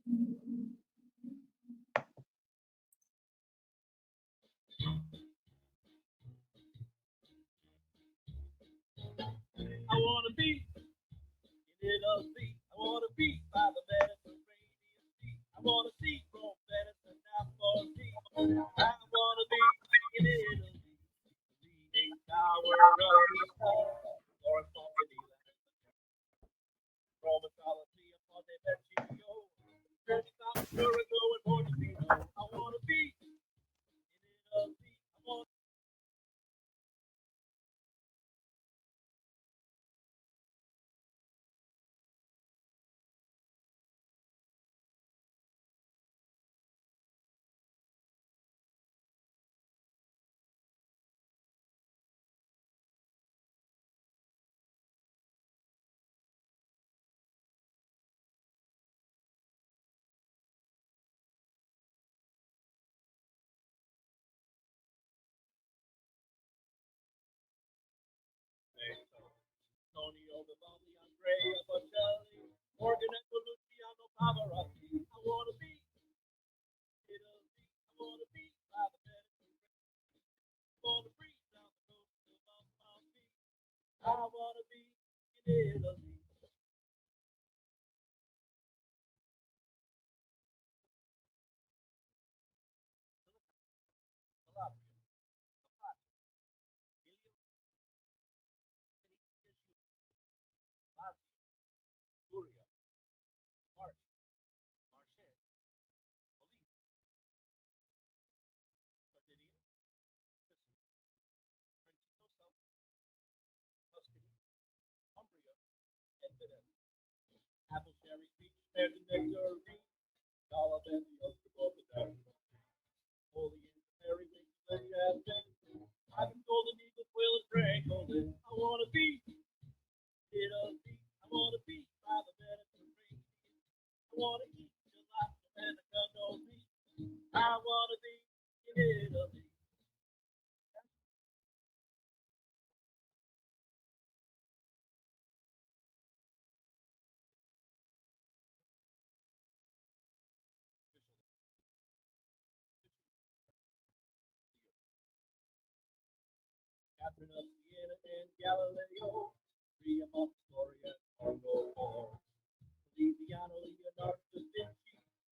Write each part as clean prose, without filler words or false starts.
I wanna be in Italy. I wanna be by the Mediterranean Sea. I wanna see Rome, Venice, and Naples. I wanna be in Italy, leaning tower of Pisa, Florence, Pompeii, Rome, Coliseum, Ponte Vecchio, Vernaccia Di San Marco, and Portofino. I wanna be in Italy. I wanna Antonio Vivaldi, Andrea Bocelli, Morgan and Luciano Pavarotti. I wanna be in Italy. I wanna be by the Mediterranean. I wanna breathe down the coast of Amalfi. I wanna be in Italy. Tuscany, Umbria, and Venice. Apple cherry peach, American nectarine, olive and the other of the down. Holy and Mary, Lady has been. I've been golden eagle, quail, and gray golden. I wanna be in Italy. I wanna be by the Mediterranean. I wanna eat gelato and a cannoli. I wanna be in Italy. Catherine of Siena and Galileo, Maria Montessori and Margot Moore, Feliciano Leonardo da Vinci,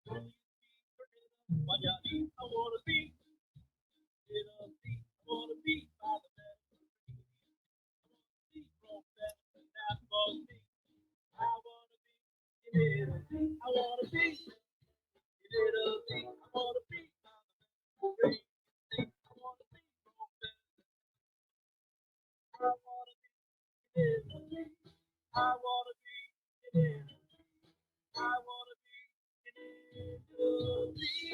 Julius Caesar and Magnani. I wanna be in Italy. I wanna be by the Mediterranean. I wanna see Rome, Venice, and Naples. I wanna be in Italy. I wanna be in Italy. I wanna be by the Mediterranean. I wanna see Rome, Venice. I wanna be in Italy. I wanna be in Italy. I wanna be in Italy.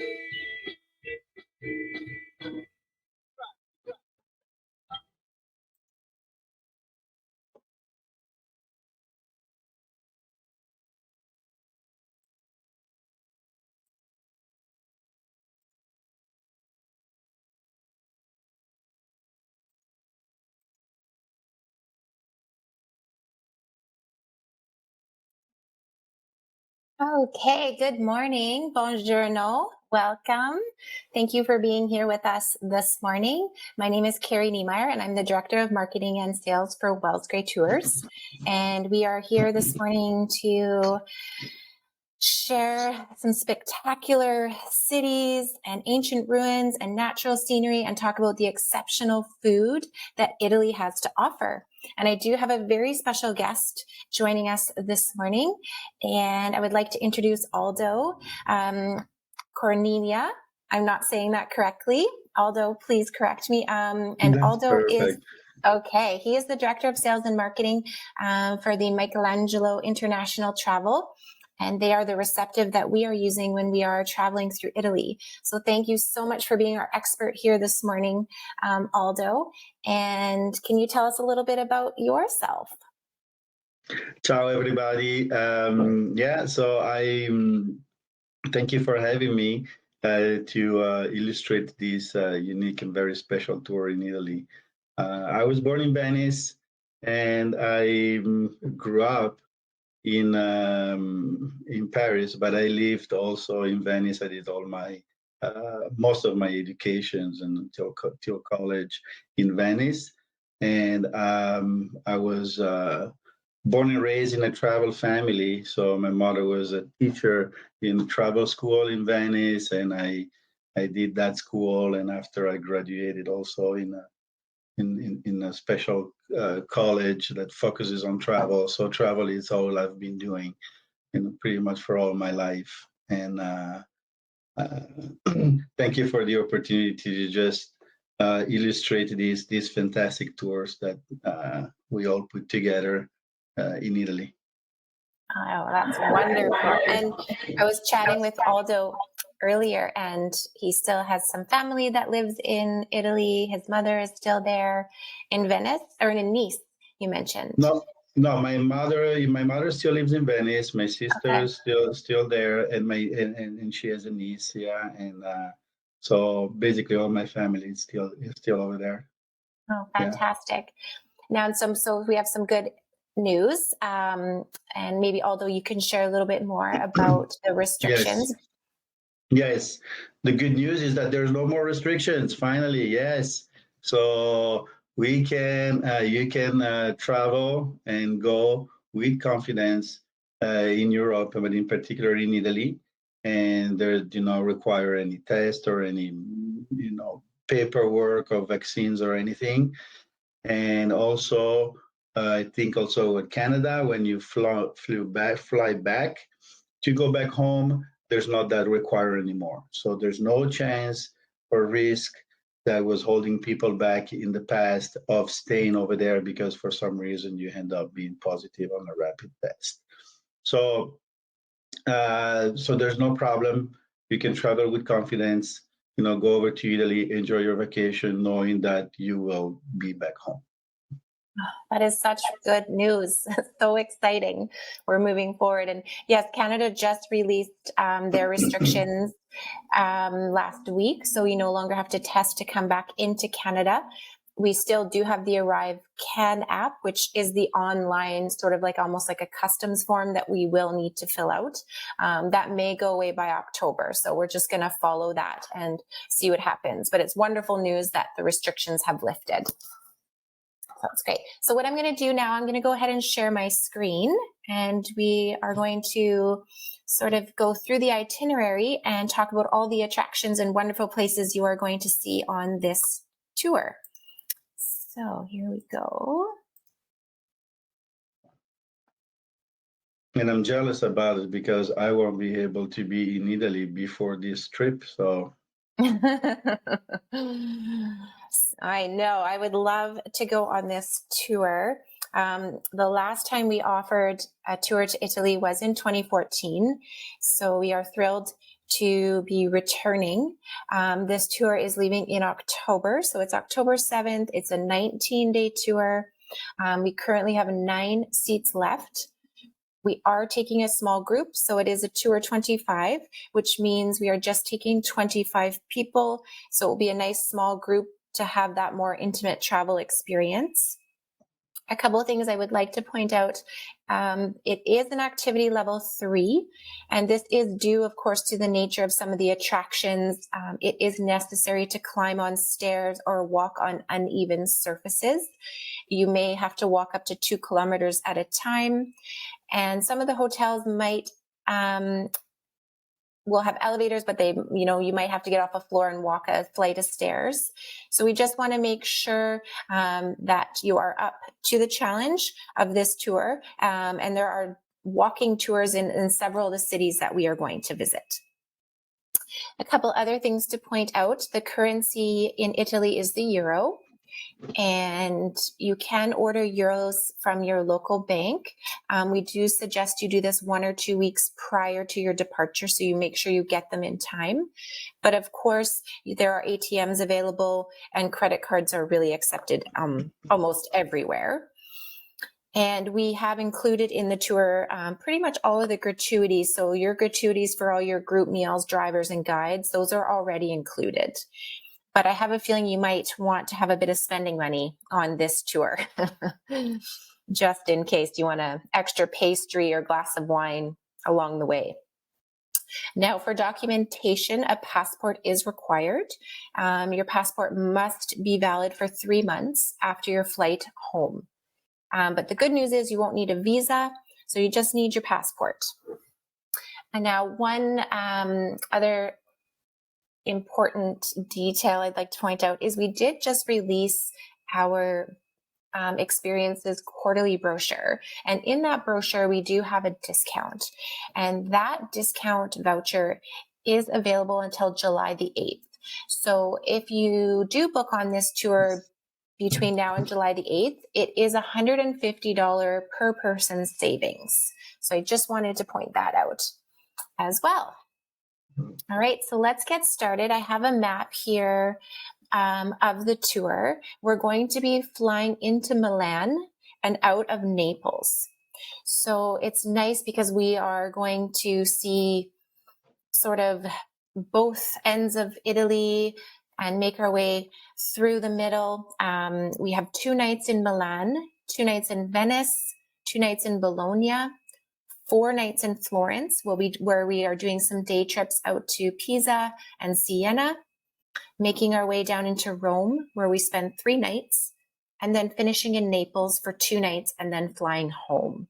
Okay, good morning. Buongiorno. Welcome. Thank you for being here with us this morning. My name is Kerrie Niemeier, and I'm the Director of Marketing and Sales for Wells Gray Tours. And we are here this morning to share some spectacular cities and ancient ruins and natural scenery and talk about the exceptional food that Italy has to offer. And I do have a very special guest joining us this morning. And I would like to introduce Aldo Caronia. I'm not saying that correctly. Aldo, please correct me. And That's Aldo perfect. is, okay, he is the Director of Sales and Marketing for the Michelangelo International Travel. And they are the receptive that we are using when we are traveling through Italy. So thank you so much for being our expert here this morning, Aldo. And can you tell us a little bit about yourself? Ciao, everybody. So thank you for having me to illustrate this unique and very special tour in Italy. I was born in Venice, and I grew up in Paris, but I lived also in Venice. I did all my most of my educations until till college in Venice, and I was born and raised in a travel family. So my mother was a teacher in travel school in Venice, and I did that school. And after I graduated, also in a special college that focuses on travel. So travel is all I've been doing, pretty much for all my life. And uh, thank you for the opportunity to just illustrate these fantastic tours that we all put together in Italy. Oh, that's wonderful. And I was chatting with Aldo earlier, and he still has some family that lives in Italy. His mother is still there in Venice, or in Nice, you mentioned. No, my mother still lives in Venice. My sister is still there, and she has a niece, yeah. And so basically all my family is still over there. Oh, fantastic. Yeah. Now, so we have some good news, and maybe Aldo, you can share a little bit more about the restrictions. Yes. The good news is that there's no more restrictions. Finally, yes. So you can travel and go with confidence in Europe, but in particular in Italy, and there do not require any test or any paperwork or vaccines or anything. And also, I think also with Canada, when you fly back to go back home, there's not that required anymore. So there's no chance or risk that was holding people back in the past of staying over there because for some reason you end up being positive on a rapid test. So there's no problem. You can travel with confidence, go over to Italy, enjoy your vacation, knowing that you will be back home. That is such good news. So exciting. We're moving forward. And yes, Canada just released their restrictions last week. So you no longer have to test to come back into Canada. We still do have the Arrive Can app, which is the online sort of like almost like a customs form that we will need to fill out. That may go away by October. So we're just going to follow that and see what happens. But it's wonderful news that the restrictions have lifted. That's great. So what I'm going to do now, I'm going to go ahead and share my screen, and we are going to sort of go through the itinerary and talk about all the attractions and wonderful places you are going to see on this tour. So here we go. And I'm jealous about it because I won't be able to be in Italy before this trip. So I know. I would love to go on this tour. The last time we offered a tour to Italy was in 2014. So we are thrilled to be returning. This tour is leaving in October. So it's October 7th. It's a 19-day tour. We currently have 9 seats left. We are taking a small group, so it is a tour 25, which means we are just taking 25 people. So it will be a nice small group to have that more intimate travel experience. A couple of things I would like to point out. It is an activity level 3, and this is due, of course, to the nature of some of the attractions. It is necessary to climb on stairs or walk on uneven surfaces. You may have to walk up to 2 kilometers at a time. And some of the hotels might will have elevators, but you might have to get off a floor and walk a flight of stairs. So we just want to make sure that you are up to the challenge of this tour. And there are walking tours in several of the cities that we are going to visit. A couple other things to point out. The currency in Italy is the euro. And you can order euros from your local bank. We do suggest you do this 1 or 2 weeks prior to your departure, so you make sure you get them in time. But of course, there are ATMs available, and credit cards are really accepted almost everywhere. And we have included in the tour pretty much all of the gratuities. So your gratuities for all your group meals, drivers, and guides, those are already included. But I have a feeling you might want to have a bit of spending money on this tour. just in case you want an extra pastry or glass of wine along the way. Now, for documentation, a passport is required. Your passport must be valid for 3 months after your flight home. But the good news is you won't need a visa, so you just need your passport. And now one other important detail I'd like to point out is we did just release our experiences quarterly brochure. And in that brochure, we do have a discount. And that discount voucher is available until July the 8th. So if you do book on this tour between now and July the 8th, it is $150 per person savings. So I just wanted to point that out as well. All right, so let's get started. I have a map here of the tour. We're going to be flying into Milan and out of Naples. So it's nice because we are going to see sort of both ends of Italy and make our way through the middle. We have 2 nights in Milan, 2 nights in Venice, 2 nights in Bologna, 4 nights in Florence, where we are doing some day trips out to Pisa and Siena, making our way down into Rome, where we spend 3 nights, and then finishing in Naples for 2 nights and then flying home.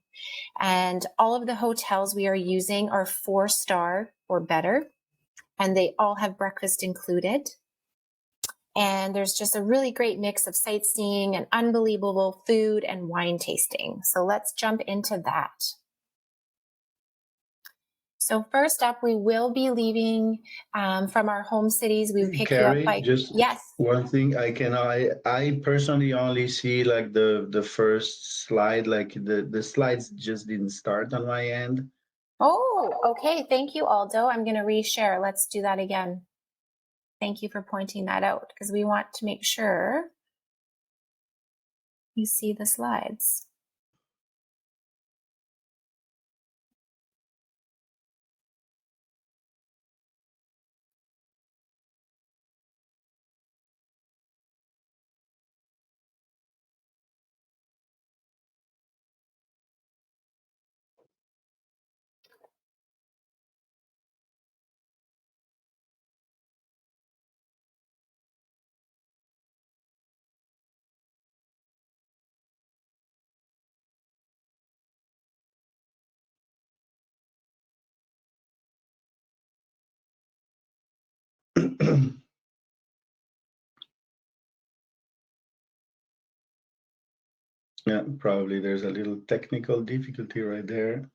And all of the hotels we are using are 4-star or better, and they all have breakfast included. And there's just a really great mix of sightseeing and unbelievable food and wine tasting. So let's jump into that. So first up, we will be leaving from our home cities. We pick Kerrie, you up by just yes. one thing. I personally only see like the first slide, like the slides just didn't start on my end. Oh, okay. Thank you, Aldo. I'm going to reshare. Let's do that again. Thank you for pointing that out because we want to make sure you see the slides. Yeah, probably there's a little technical difficulty right there.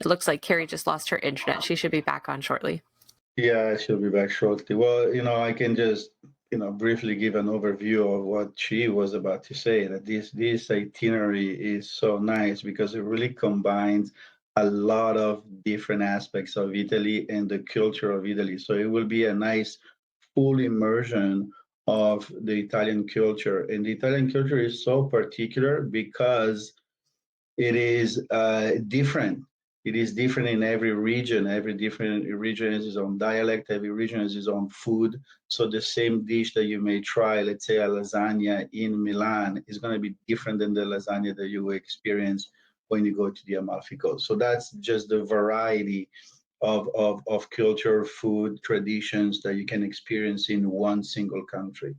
It looks like Kerrie just lost her internet. She should be back on shortly. Yeah, she'll be back shortly. Well, I can just, briefly give an overview of what she was about to say, that this itinerary is so nice because it really combines a lot of different aspects of Italy and the culture of Italy. So it will be a nice full immersion of the Italian culture. And the Italian culture is so particular because it is different. It is different in every region. Every different region has its own dialect. Every region has its own food. So the same dish that you may try, let's say a lasagna in Milan, is going to be different than the lasagna that you experience when you go to the Amalfi Coast. So that's just the variety of culture, food, traditions that you can experience in one single country.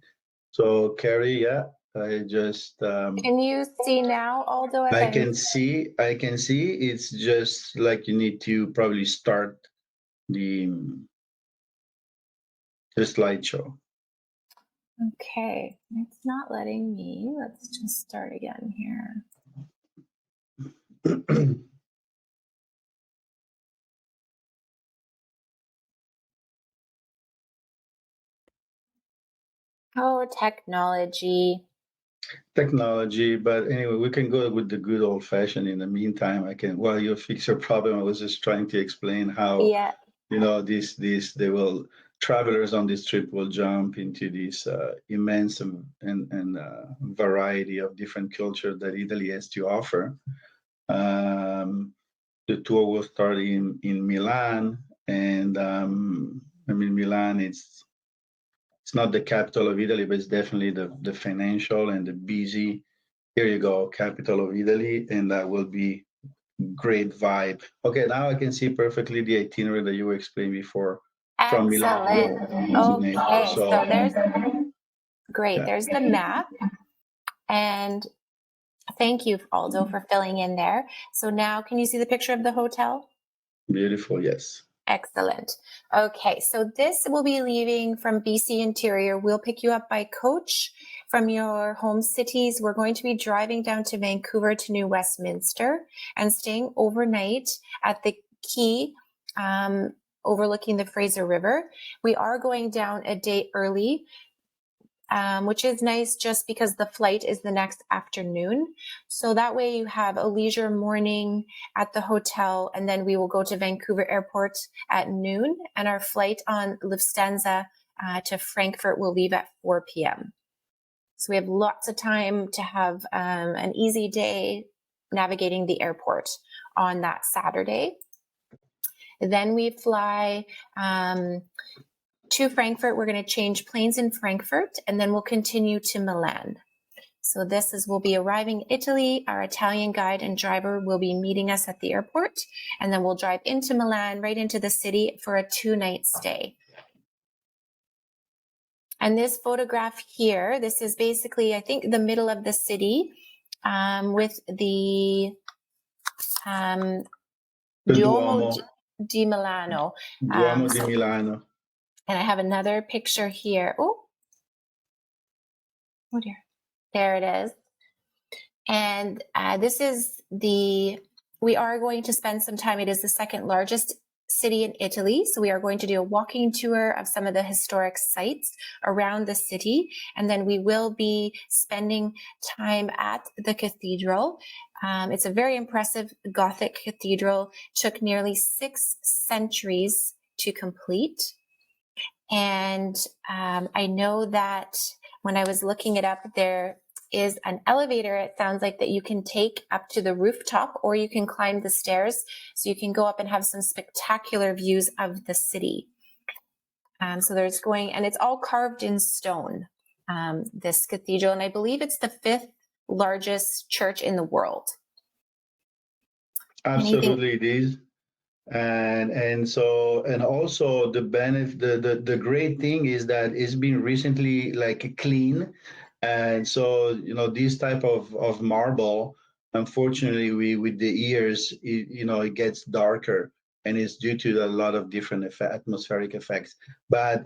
So Kerrie, yeah, I just Can you see now, Aldo? I can see. It's just like you need to probably start the slideshow. Okay, it's not letting me. Let's just start again here. Oh, technology. Technology, but anyway, we can go with the good old fashioned. In the meantime, while you fix your problem, I was just trying to explain how Yeah. travelers on this trip will jump into this immense and variety of different culture that Italy has to offer. The tour will start in Milan, And I mean, Milan, it's not the capital of Italy, but it's definitely the financial and the busy. Here you go, capital of Italy, and that will be great vibe. Okay, now I can see perfectly the itinerary that you were explaining before from Milan Excellent. to Naples. Okay, so there's great. Yeah. There's the map. And thank you, Aldo, for filling in there. So now can you see the picture of the hotel? Beautiful, yes. Excellent. Okay, so this will be leaving from BC Interior. We'll pick you up by coach from your home cities. We're going to be driving down to Vancouver to New Westminster and staying overnight at the quay overlooking the Fraser River. We are going down a day early, which is nice just because the flight is the next afternoon. So that way you have a leisure morning at the hotel, and then we will go to Vancouver Airport at noon, and our flight on Lufthansa to Frankfurt will leave at 4 p.m. So we have lots of time to have an easy day navigating the airport on that Saturday. Then we fly to Frankfurt. We're going to change planes in Frankfurt, and then we'll continue to Milan. So we'll be arriving in Italy. Our Italian guide and driver will be meeting us at the airport, and then we'll drive into Milan, right into the city for a 2-night stay. And this photograph here, this is basically, I think, the middle of the city with the Duomo di Milano. Duomo di Milano. And I have another picture here. Oh dear. There it is. And this is we are going to spend some time. It is the second largest city in Italy. So we are going to do a walking tour of some of the historic sites around the city. And then we will be spending time at the cathedral. It's a very impressive Gothic cathedral. Took nearly 6 centuries to complete. And I know that when I was looking it up, there is an elevator, it sounds like, that you can take up to the rooftop, or you can climb the stairs. So you can go up and have some spectacular views of the city. So and it's all carved in stone, this cathedral. And I believe it's the 5th largest church in the world. Absolutely, it is. And also the benefit, the great thing is that it's been recently clean, and so this type of marble, unfortunately, with the years, it gets darker, and it's due to a lot of different atmospheric effects. But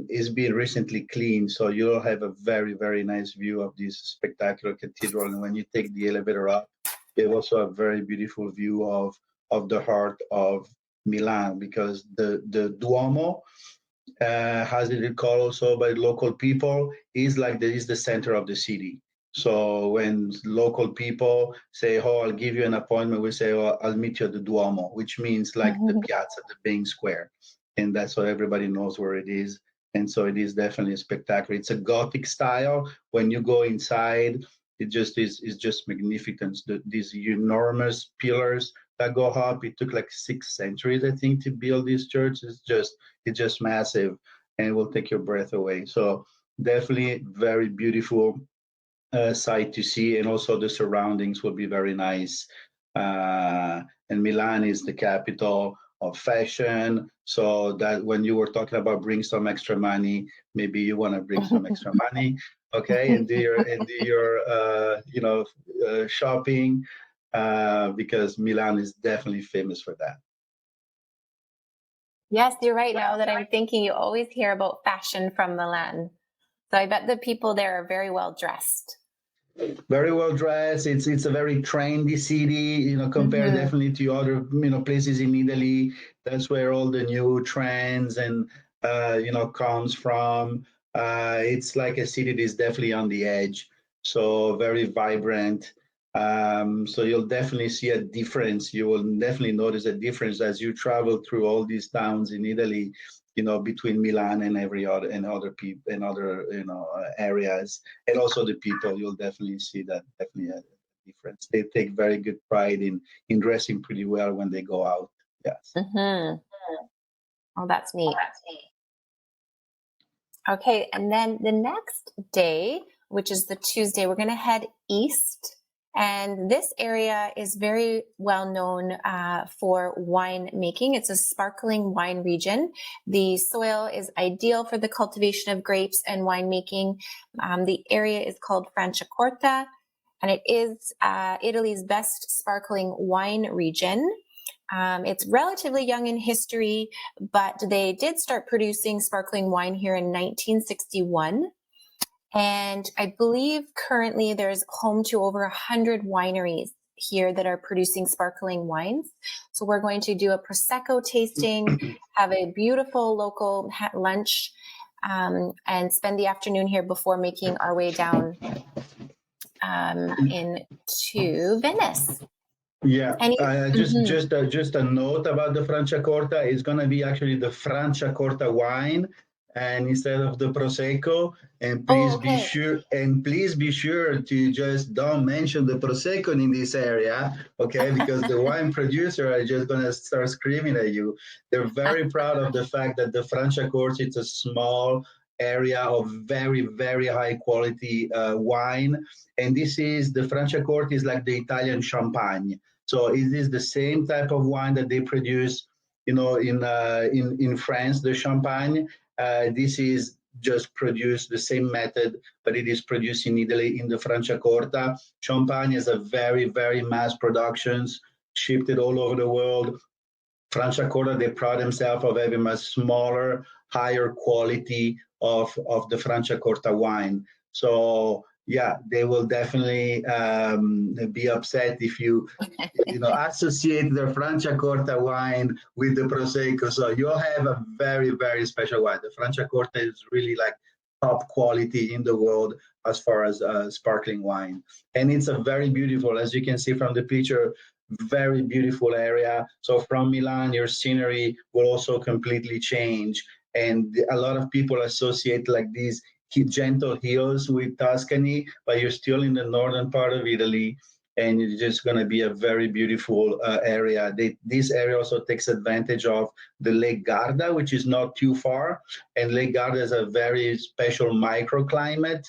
it's been recently cleaned, so you'll have a very, very nice view of this spectacular cathedral. And when you take the elevator up, you have also a very beautiful view of the heart of Milan, because the Duomo, as it is called also by local people, is the center of the city. So when local people say, "Oh, I'll give you an appointment," we say, "Oh, I'll meet you at the Duomo," which means the Piazza, the main square, and that's so everybody knows where it is. And so it is definitely spectacular. It's a Gothic style. When you go inside, it just is just magnificent. These enormous pillars that go up. It took 6 centuries, I think, to build this church. It's just massive, and it will take your breath away. So definitely very beautiful sight to see, and also the surroundings will be very nice. And Milan is the capital of fashion, so that when you were talking about bring some extra money, maybe you want to bring some extra money, okay, and do your shopping, because Milan is definitely famous for that. Yes, you're right. Now that I'm thinking, you always hear about fashion from Milan. So I bet the people there are very well dressed. Very well dressed. It's a very trendy city, compared definitely to other, places in Italy. That's where all the new trends and, comes from. It's like a city that is definitely on the edge. So very vibrant. So you'll definitely see a difference. You will definitely notice a difference as you travel through all these towns in Italy, between Milan and other people and other areas, and also the people. You'll definitely see that definitely a difference. They take very good pride in dressing pretty well when they go out. Yes. Oh, that's neat. Okay, and then the next day, which is the Tuesday, we're going to head east. And this area is very well known for wine making. It's a sparkling wine region. The soil is ideal for the cultivation of grapes and winemaking. The area is called Franciacorta, and it is Italy's best sparkling wine region. It's relatively young in history, but they did start producing sparkling wine here in 1961. And I believe currently there's home to over 100 wineries here that are producing sparkling wines. So we're going to do a Prosecco tasting, have a beautiful local lunch, and spend the afternoon here before making our way down into Venice. Yeah, just a note about the Franciacorta. It's going to be actually the Franciacorta wine, and instead of the Prosecco. And please be sure to just don't mention the Prosecco in this area, okay? Because the wine producer are just going to start screaming at you. They're very proud of the fact that the Franciacorta is a small area of very, very high quality wine, and the Franciacorta is like the Italian champagne. So it is the same type of wine that they produce, in France, the champagne. This is just produced the same method, but it is produced in Italy in the Franciacorta. Champagne is a very, very mass productions, shipped it all over the world. Franciacorta, they pride themselves of having a smaller, higher quality of the Franciacorta wine. So yeah, they will definitely be upset if you associate the Franciacorta wine with the Prosecco. So you'll have a very, very special wine. The Franciacorta is really like top quality in the world as far as sparkling wine. And it's a very beautiful, as you can see from the picture, very beautiful area. So from Milan, your scenery will also completely change. And a lot of people associate like these gentle hills with Tuscany, but you're still in the northern part of Italy, and it's just going to be a very beautiful area. This area also takes advantage of the Lake Garda, which is not too far. And Lake Garda is a very special microclimate,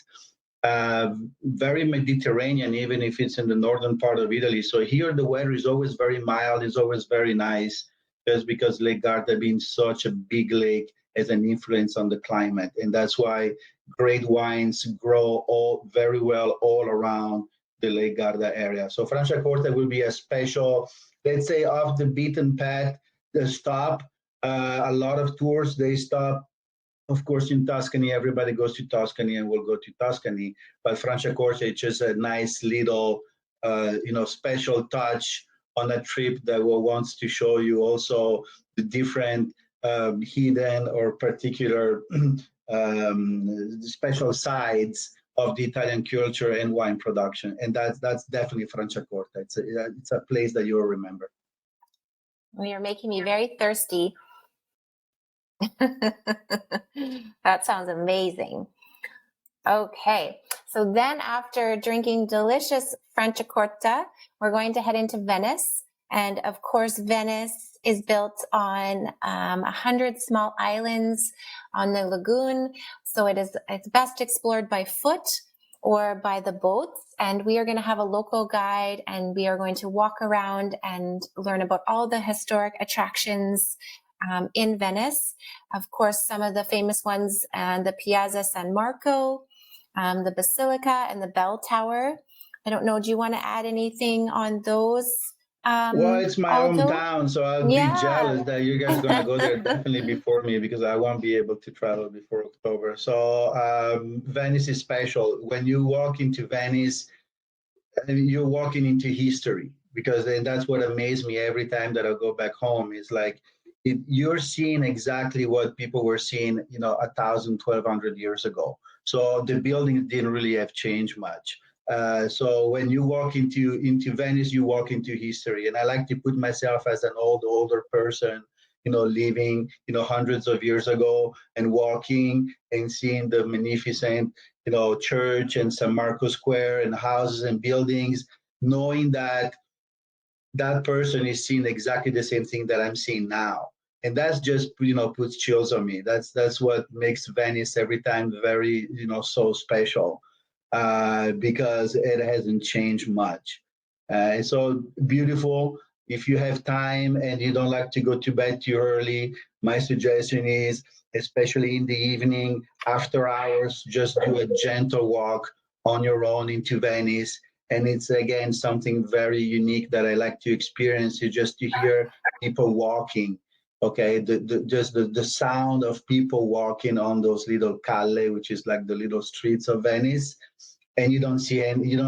very Mediterranean, even if it's in the northern part of Italy. So here the weather is always very mild, it's always very nice, just because Lake Garda being such a big lake has an influence on the climate. And that's why great wines grow very well all around the Lake Garda area. So Franciacorta will be a special, let's say, off the beaten path stop. A lot of tours, they stop, of course, in Tuscany. Everybody goes to Tuscany and will go to Tuscany. But Franciacorta is just a nice little, special touch on a trip that wants to show you also the different hidden or particular special sides of the Italian culture and wine production. And that's definitely Franciacorta. It's a place that you'll remember. Well, you're making me very thirsty. That sounds amazing. Okay, so then after drinking delicious Franciacorta, we're going to head into Venice. And of course, Venice is built on 100 small islands on the lagoon. So it's best explored by foot or by the boats. And we are going to have a local guide, and we are going to walk around and learn about all the historic attractions in Venice. Of course, some of the famous ones, the Piazza San Marco, the Basilica, and the Bell Tower. I don't know, do you want to add anything on those? Well, it's my Aldo? hometown, so I'll be jealous that you guys are going to go there definitely before me, because I won't be able to travel before October. So Venice is special. When you walk into Venice, you're walking into history, because then that's what amazed me every time that I go back home is like, you're seeing exactly what people were seeing, 1,000, 1,200 years ago. So the buildings didn't really have changed much. So when you walk into Venice, you walk into history. And I like to put myself as an older person, living, hundreds of years ago, and walking and seeing the magnificent, church and San Marco Square and houses and buildings, knowing that that person is seeing exactly the same thing that I'm seeing now. And that's just, puts chills on me. That's what makes Venice every time very, so special, because it hasn't changed much. It's so beautiful. If you have time and you don't like to go to bed too early, my suggestion is, especially in the evening, after hours, just do a gentle walk on your own into Venice. And it's, again, something very unique that I like to experience, is just to hear people walking. Okay, the sound of people walking on those little calle, which is like the little streets of Venice, and you don't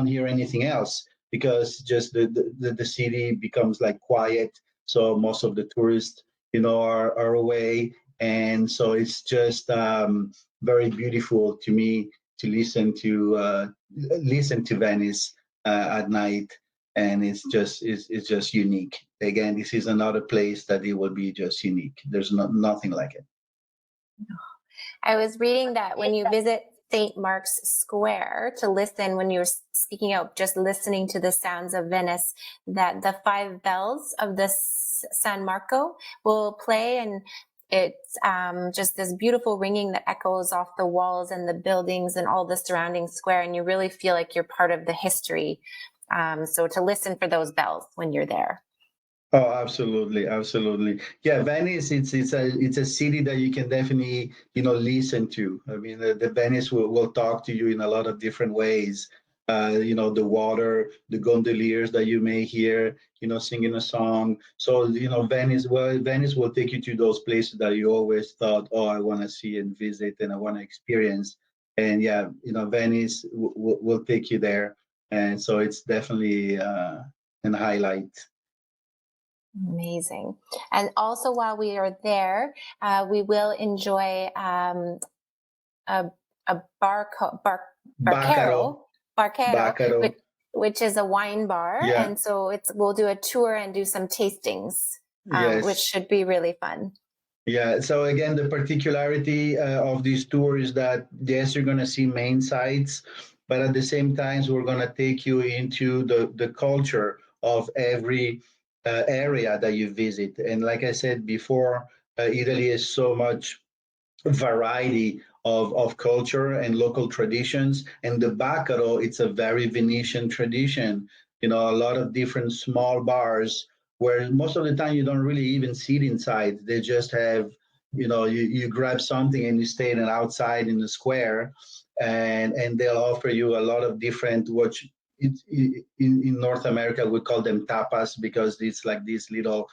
hear anything else, because just the city becomes like quiet. So most of the tourists, are away, and so it's just very beautiful to me to listen to Venice at night, and it's just unique. Again, this is another place that it will be just unique. There's nothing like it. I was reading that when you visit St. Mark's Square to listen, when you were speaking out, just listening to the sounds of Venice, that the 5 bells of the San Marco will play, and it's just this beautiful ringing that echoes off the walls and the buildings and all the surrounding square, and you really feel like you're part of the history. So to listen for those bells when you're there. Oh, absolutely, absolutely. Yeah, Venice, it's a city that you can definitely, listen to. I mean, the Venice will talk to you in a lot of different ways. The water, the gondoliers that you may hear, singing a song. So, Venice will take you to those places that you always thought, oh, I want to see and visit and I want to experience. And yeah, Venice will take you there. And so it's definitely an highlight. Amazing. And also, while we are there, we will enjoy a Barcaro, which is a wine bar. Yeah. And so we'll do a tour and do some tastings, yes, which should be really fun. Yeah. So again, the particularity of this tour is that, yes, you're going to see main sites, but at the same time, we're going to take you into the culture of every area that you visit. And like I said before, Italy is so much variety of culture and local traditions. And the Baccaro, it's a very Venetian tradition, a lot of different small bars where most of the time you don't really even sit inside. They just have, you grab something and you stay outside in the square, and they'll offer you a lot of different, in North America we call them tapas, because it's like these little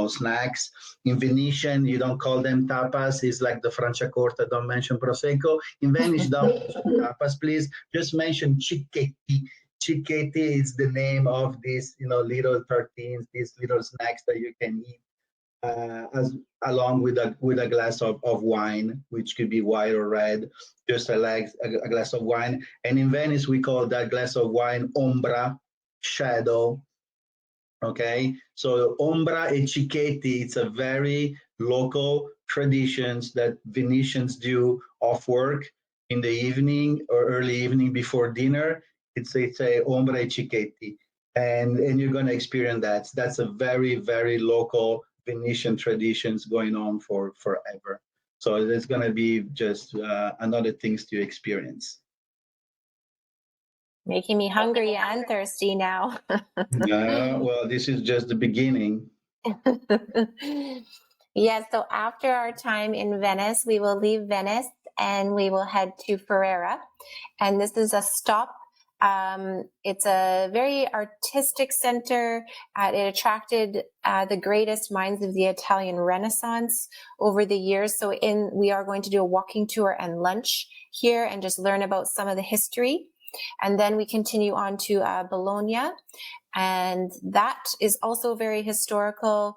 snacks. In Venetian you don't call them tapas, it's like the Franciacorta, don't mention prosecco. In Venice, don't mention tapas, please, just mention cicchetti. Cicchetti is the name of these little tartines, these little snacks that you can eat along with a glass of wine, which could be white or red, just a glass of wine. And in Venice, we call that glass of wine ombra, shadow. Okay, so ombra e cicchetti, it's a very local traditions that Venetians do off work in the evening or early evening before dinner. It's a ombra e cicchetti, and you're going to experience that. That's a very, very local Venetian traditions going on for forever. So there's going to be just another things to experience. Making me hungry and thirsty now. Well, this is just the beginning. Yes, so after our time in Venice, we will leave Venice and we will head to Ferrara. And this is a stop. It's a very artistic center. It attracted the greatest minds of the Italian Renaissance over the years. So we are going to do a walking tour and lunch here and just learn about some of the history. And then we continue on to Bologna. And that is also a very historical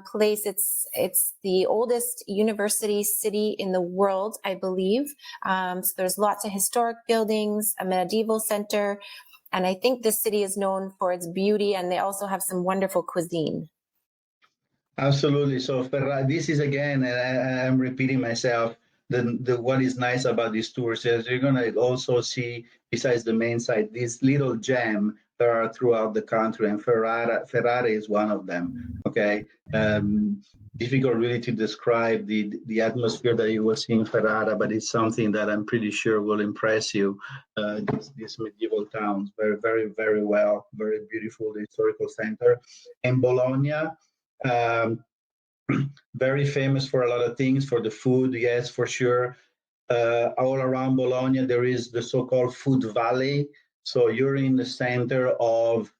place. It's the oldest university city in the world, I believe. So there's lots of historic buildings, a medieval center, and I think this city is known for its beauty, and they also have some wonderful cuisine. Absolutely. So this is, again, and I'm repeating myself, the what is nice about these tours is you're going to also see, besides the main site, this little gem that are throughout the country, and Ferrara is one of them. Okay, difficult really to describe the atmosphere that you will see in Ferrara, but it's something that I'm pretty sure will impress you. These medieval towns, very, very, very well, very beautiful historical center. And Bologna, very famous for a lot of things, for the food, yes, for sure. All around Bologna, there is the so-called food valley. So you're in the center of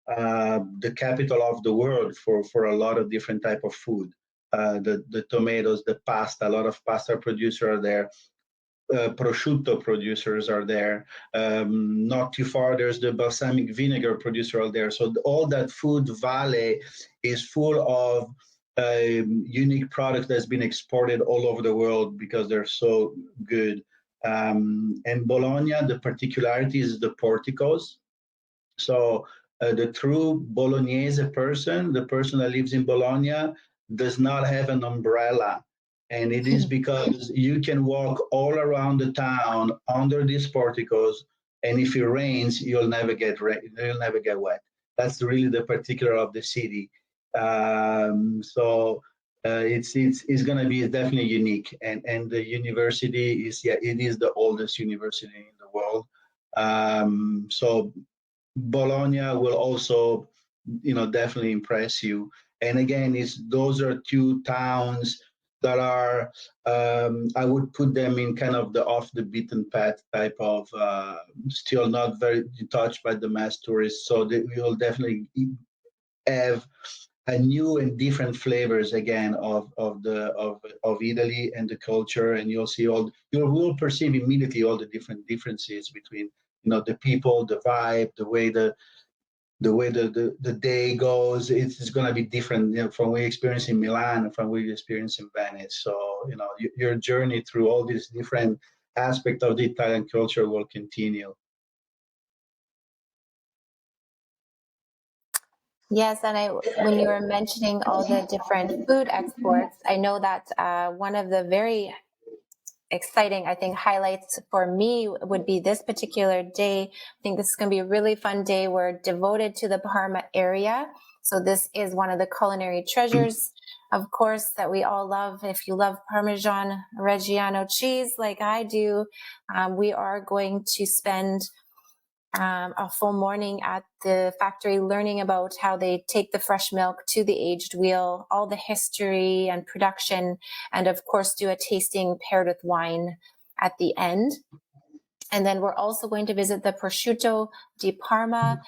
the capital of the world for a lot of different type of food. The tomatoes, the pasta, a lot of pasta producers are there. Prosciutto producers are there. Not too far, there's the balsamic vinegar producer out there. So all that food valley is full of unique products that's been exported all over the world because they're so good. And Bologna, the particularity is the porticos. So the true Bolognese person, the person that lives in Bologna, does not have an umbrella. And it is because you can walk all around the town under these porticos, and if it rains, you'll never get wet. That's really the particular of the city. So it's going to be definitely unique, and the university is it is the oldest university in the world. So Bologna will also, definitely impress you. And again, those are two towns that are, I would put them in kind of the off the beaten path type of, still not very touched by the mass tourists. So we will definitely have a new and different flavors again of Italy and the culture, and you will perceive immediately all the different differences between the people, the vibe, the way the day goes. It's going to be different from what we experience in Milan and from what we experience in Venice. So your journey through all these different aspects of the Italian culture will continue. Yes, and when you were mentioning all the different food exports, I know that one of the very exciting, I think, highlights for me would be this particular day. I think this is going to be a really fun day. We're devoted to the Parma area. So this is one of the culinary treasures, of course, that we all love. If you love Parmesan Reggiano cheese like I do, we are going to spend a full morning at the factory learning about how they take the fresh milk to the aged wheel, all the history and production, and of course do a tasting paired with wine at the end. And then we're also going to visit the Prosciutto Di Parma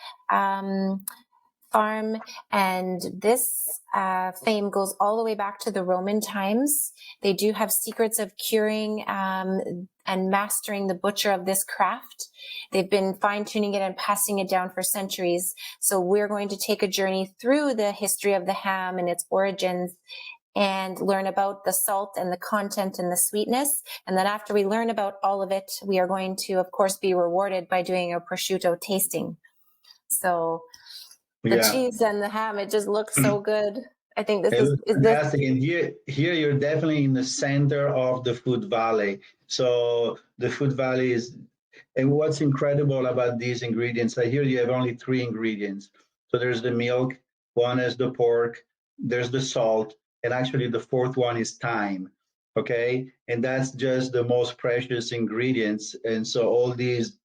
farm, and this fame goes all the way back to the Roman times. They do have secrets of curing and mastering the butcher of this craft. They've been fine-tuning it and passing it down for centuries. So we're going to take a journey through the history of the ham and its origins and learn about the salt and the content and the sweetness. And then after we learn about all of it, we are going to, of course, be rewarded by doing a prosciutto tasting. So the cheese and the ham, it just looks so good. I think this is fantastic. And here you're definitely in the center of the food valley. So the food valley is, and what's incredible about these ingredients, I hear you have only 3 ingredients. So there's the milk, one is the pork, there's the salt, and actually the 4th one is thyme. Okay, and that's just the most precious ingredients. And so all these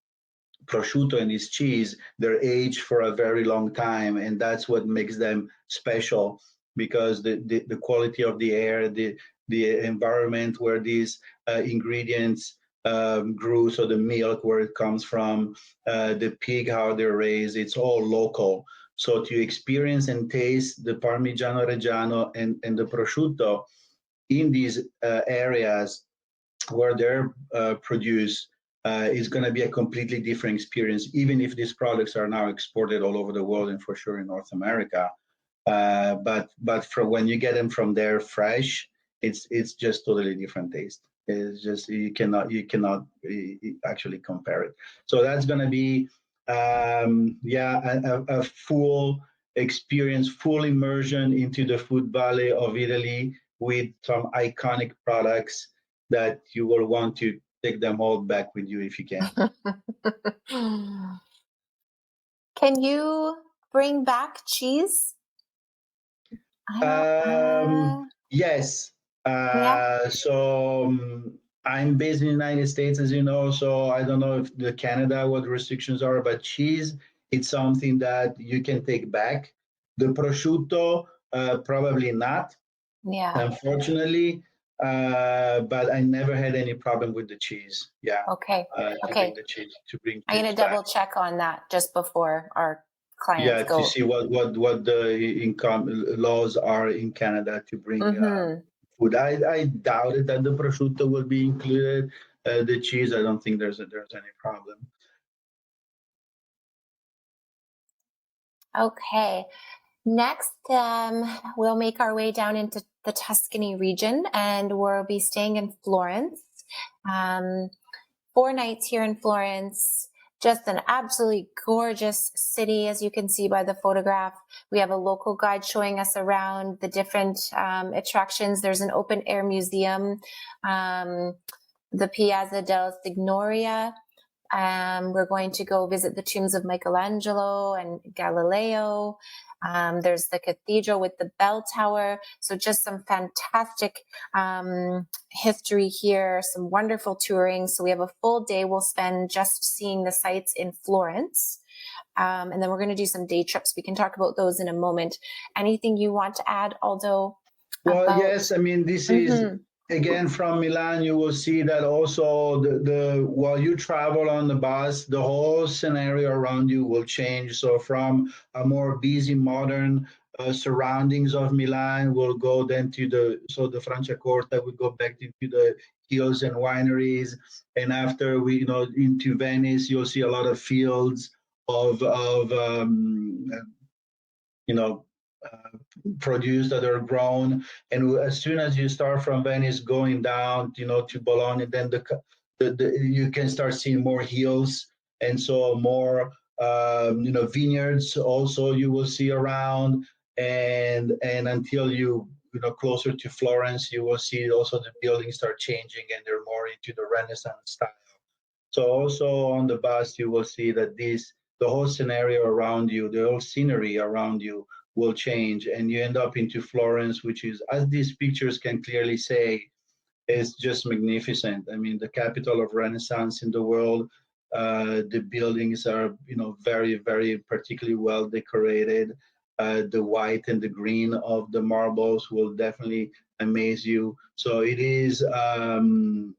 prosciutto and this cheese, they're aged for a very long time, and that's what makes them special, because the quality of the air, the environment where these ingredients grew, so the milk, where it comes from, the pig, how they're raised, it's all local. So to experience and taste the Parmigiano Reggiano and the prosciutto in these areas where they're produced, is going to be a completely different experience, even if these products are now exported all over the world and for sure in North America. But from when you get them from there fresh, it's just totally different taste. It's just you cannot actually compare it. So that's going to be a full experience, full immersion into the food valley of Italy with some iconic products that you will want to take them all back with you if you can. Can you bring back cheese? Yes. Yeah. I'm based in the United States, as you know, so I don't know if the Canada what restrictions are, but cheese, it's something that you can take back. The prosciutto, probably not, Yeah. unfortunately. But I never had any problem with the cheese. Yeah. Okay. To bring the cheese, to bring I'm going cheese to back. double check on that just before our clients Yeah, go. to see what the income laws are in Canada to bring food. I doubted that the prosciutto will be included. The cheese, I don't think there's any problem. Okay. Next, we'll make our way down into the Tuscany region, and we'll be staying in Florence. 4 nights here in Florence. Just an absolutely gorgeous city, as you can see by the photograph. We have a local guide showing us around the different attractions. There's an open air museum, the Piazza del Signoria. We're going to go visit the tombs of Michelangelo and Galileo. There's the cathedral with the bell tower. So just some fantastic history here, some wonderful touring. So we have a full day we'll spend just seeing the sights in Florence. And then we're going to do some day trips. We can talk about those in a moment. Anything you want to add, Aldo? Well, yes, I mean, this is, again, from Milan, you will see that also while you travel on the bus, the whole scenario around you will change. So from a more busy, modern surroundings of Milan, we'll go then to the Franciacorta, we go back into the hills and wineries. And after we, into Venice, you'll see a lot of fields of produce that are grown. And as soon as you start from Venice going down, to Bologna, then you can start seeing more hills, and so more, vineyards also you will see around, and until you closer to Florence, you will see also the buildings start changing and they're more into the Renaissance style. So also on the bus, you will see that the whole scenario around you, the whole scenery around you will change, and you end up into Florence, which is, as these pictures can clearly say, is just magnificent. I mean, the capital of Renaissance in the world. The buildings are, very, very particularly well decorated. The white and the green of the marbles will definitely amaze you. So it is, and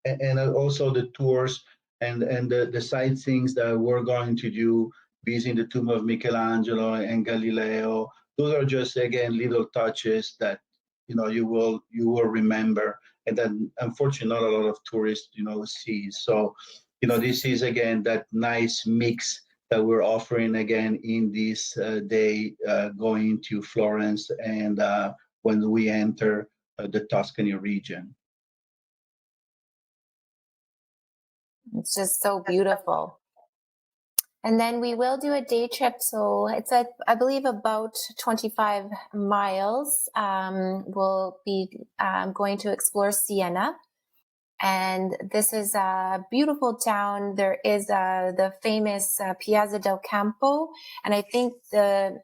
also the tours and the sightseeings that we're going to do, visiting the tomb of Michelangelo and Galileo. Those are just, again, little touches that you will remember, and that unfortunately not a lot of tourists see. So this is, again, that nice mix that we're offering again in this day, going to Florence, and when we enter the Tuscany region. It's just so beautiful. And then we will do a day trip. So it's, I believe, about 25 miles. We'll be going to explore Siena. And this is a beautiful town. There is the famous Piazza del Campo. And I think the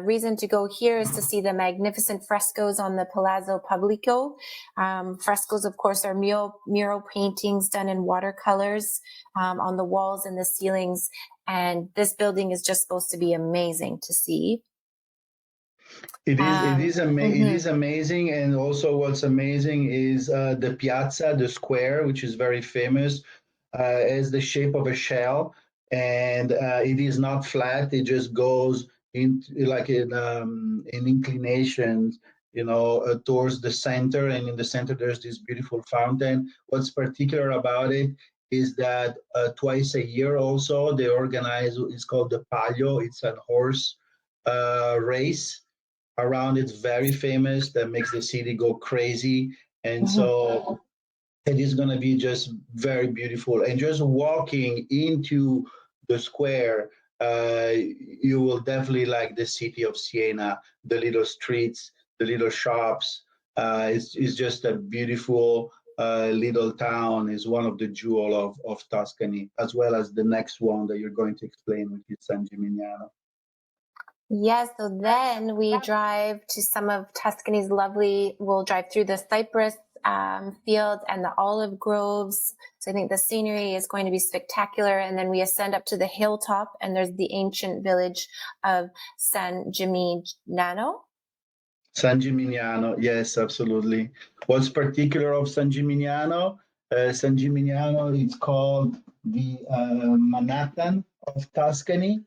reason to go here is to see the magnificent frescoes on the Palazzo Pubblico. Frescoes, of course, are mural paintings done in watercolors on the walls and the ceilings. And this building is just supposed to be amazing to see. It is amazing, and also what's amazing is the Piazza, the square, which is very famous, has the shape of a shell, and it is not flat. It just goes in like in inclinations, towards the center, and in the center there's this beautiful fountain. What's particular about it is that twice a year also they organize. It's called the Palio. It's a horse race around. It's very famous, that makes the city go crazy, and so it is going to be just very beautiful. And just walking into the square, you will definitely like the city of Siena, the little streets, the little shops. It's just a beautiful little town, is one of the jewel of Tuscany, as well as the next one that you're going to explain, which is San Gimignano. Yes, so then we drive to some of Tuscany's we'll drive through the cypress fields and the olive groves. So I think the scenery is going to be spectacular. And then we ascend up to the hilltop, and there's the ancient village of San Gimignano. San Gimignano, yes, absolutely. What's particular of San Gimignano? San Gimignano is called the Manhattan of Tuscany.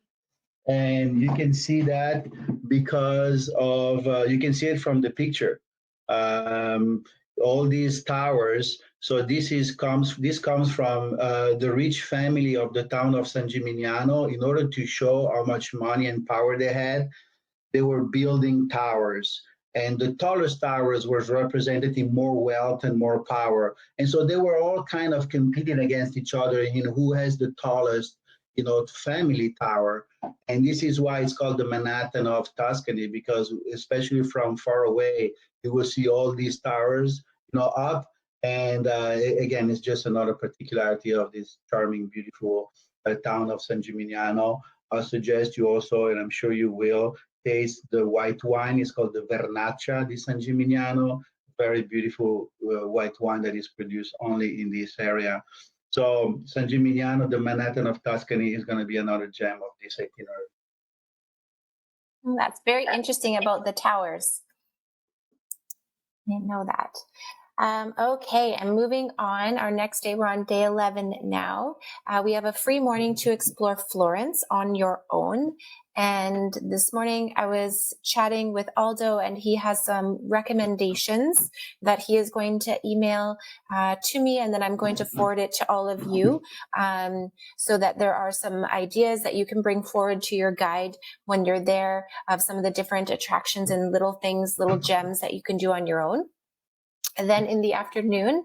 And you can see that because of, you can see it from the picture. All these towers. So this comes from the rich family of the town of San Gimignano. In order to show how much money and power they had, they were building towers. And the tallest towers was representing more wealth and more power. And so they were all kind of competing against each other, who has the tallest, family tower. And this is why it's called the Manhattan of Tuscany, because especially from far away, you will see all these towers, up. And again, it's just another particularity of this charming, beautiful town of San Gimignano. I suggest you also, and I'm sure you will, taste the white wine. It's called the Vernaccia Di San Gimignano. Very beautiful white wine that is produced only in this area. So San Gimignano, the Manhattan of Tuscany, is going to be another gem of this itinerary. That's very interesting about the towers. I didn't know that. Okay, and moving on, our next day, we're on day 11 now. We have a free morning to explore Florence on your own. And this morning I was chatting with Aldo, and he has some recommendations that he is going to email to me, and then I'm going to forward it to all of you, so that there are some ideas that you can bring forward to your guide when you're there, of some of the different attractions and little things, little gems that you can do on your own. And then in the afternoon,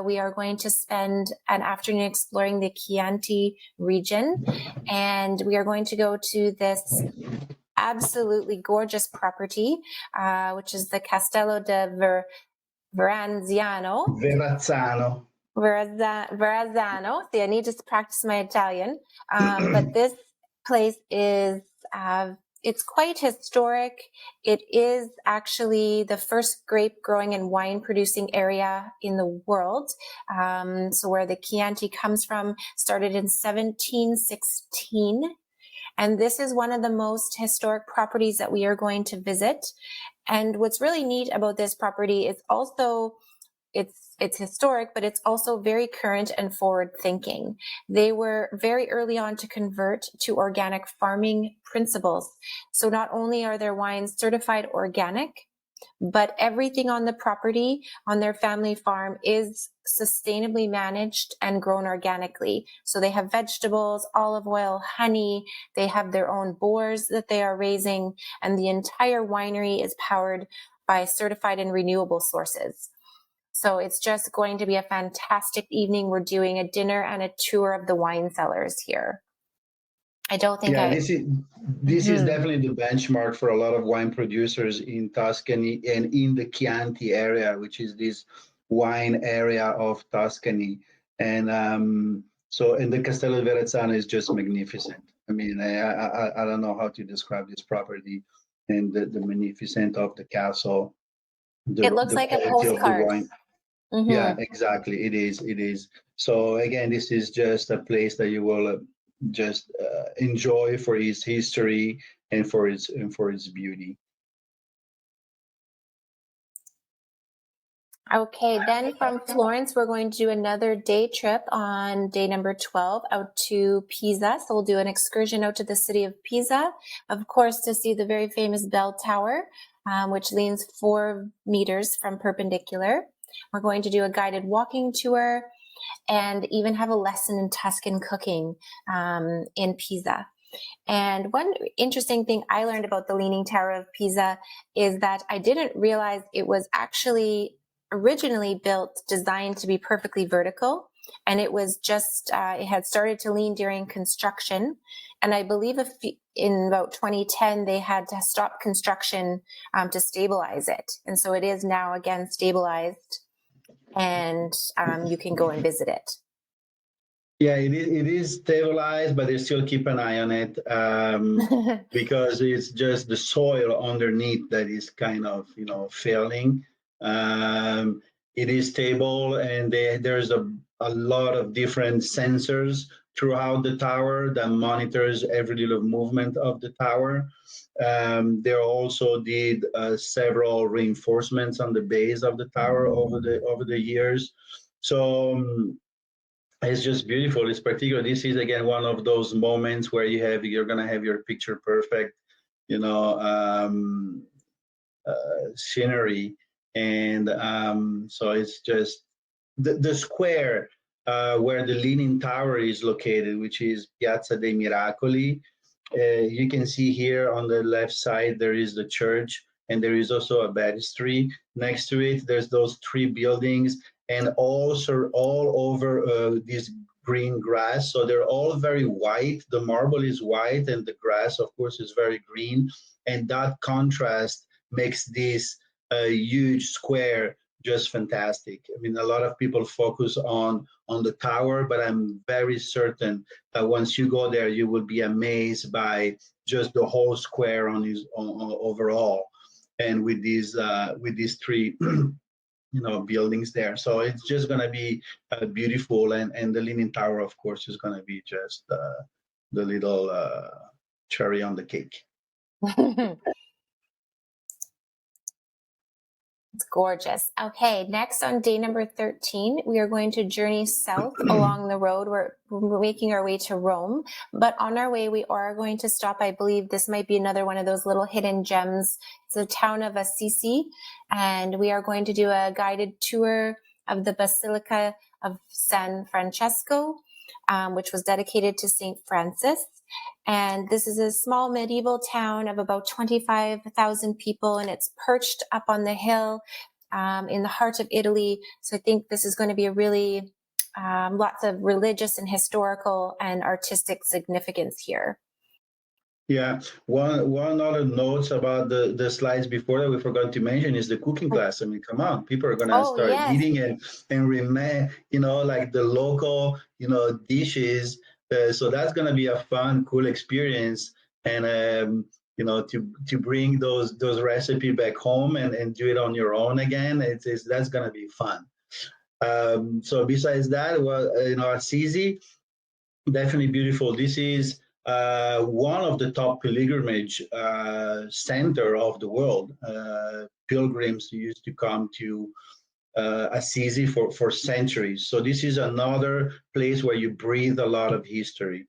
we are going to spend an afternoon exploring the Chianti region. And we are going to go to this absolutely gorgeous property, which is the Castello De Ver Branziano. Verrazzano. See, I need to practice my Italian. But this place is... it's quite historic. It is actually the first grape growing and wine producing area in the world. So where the Chianti comes from, started in 1716. And this is one of the most historic properties that we are going to visit. And what's really neat about this property is also it's historic, but it's also very current and forward thinking. They were very early on to convert to organic farming principles. So not only are their wines certified organic, but everything on the property, on their family farm, is sustainably managed and grown organically. So they have vegetables, olive oil, honey. They have their own boars that they are raising, and the entire winery is powered by certified and renewable sources. So it's just going to be a fantastic evening. We're doing a dinner and a tour of the wine cellars here. I don't think this is definitely the benchmark for a lot of wine producers in Tuscany and in the Chianti area, which is this wine area of Tuscany. And and the Castello de Verrazzano is just magnificent. I mean, I don't know how to describe this property, and the magnificence of the castle. It looks like a postcard. Mm-hmm. Yeah, exactly. It is. So again, this is just a place that you will just enjoy for its history and for its beauty. Okay, then from Florence, we're going to do another day trip on day number 12 out to Pisa. So we'll do an excursion out to the city of Pisa, of course, to see the very famous bell tower, which leans 4 meters from perpendicular. We're going to do a guided walking tour and even have a lesson in Tuscan cooking in Pisa. And one interesting thing I learned about the Leaning Tower of Pisa is that I didn't realize it was actually originally designed to be perfectly vertical. And it was just, it had started to lean during construction. And I believe in about 2010, they had to stop construction to stabilize it. And so it is now again stabilized. and you can go and visit it. Yeah, it is stabilized, but they still keep an eye on it because it's just the soil underneath that is kind of, failing. It is stable, and there's a lot of different sensors throughout the tower that monitors every little movement of the tower. They also did several reinforcements on the base of the tower over the years. So it's just beautiful. It's particular. This is again one of those moments where you're gonna have your picture perfect, scenery, and so it's just the square where the Leaning Tower is located, which is Piazza De Miracoli. You can see here on the left side there is the church, and there is also a baptistry next to it. There's those three buildings, and also all over this green grass. So they're all very white. The marble is white, and the grass, of course, is very green. And that contrast makes this huge square just fantastic. I mean, a lot of people focus on the tower, but I'm very certain that once you go there, you will be amazed by just the whole square overall, and with these three buildings there. So it's just going to be beautiful, and the Leaning Tower, of course, is going to be just the little cherry on the cake. It's gorgeous. Okay, next on day number 13, we are going to journey south along the road. We're making our way to Rome, but on our way, we are going to stop. I believe this might be another one of those little hidden gems. It's the town of Assisi, and we are going to do a guided tour of the Basilica of San Francesco, which was dedicated to St. Francis. And this is a small medieval town of about 25,000 people, and it's perched up on the hill in the heart of Italy. So I think this is going to be a really lots of religious and historical and artistic significance here. Yeah, one other notes about the slides before that we forgot to mention is the cooking class. I mean, come on, people are gonna start eating and remember, like the local, dishes. So that's gonna be a fun, cool experience, and to bring those recipes back home and do it on your own again. That's gonna be fun. So besides that, well, Assisi, definitely beautiful. This is one of the top pilgrimage center of the world. Pilgrims used to come to Assisi for centuries. So this is another place where you breathe a lot of history.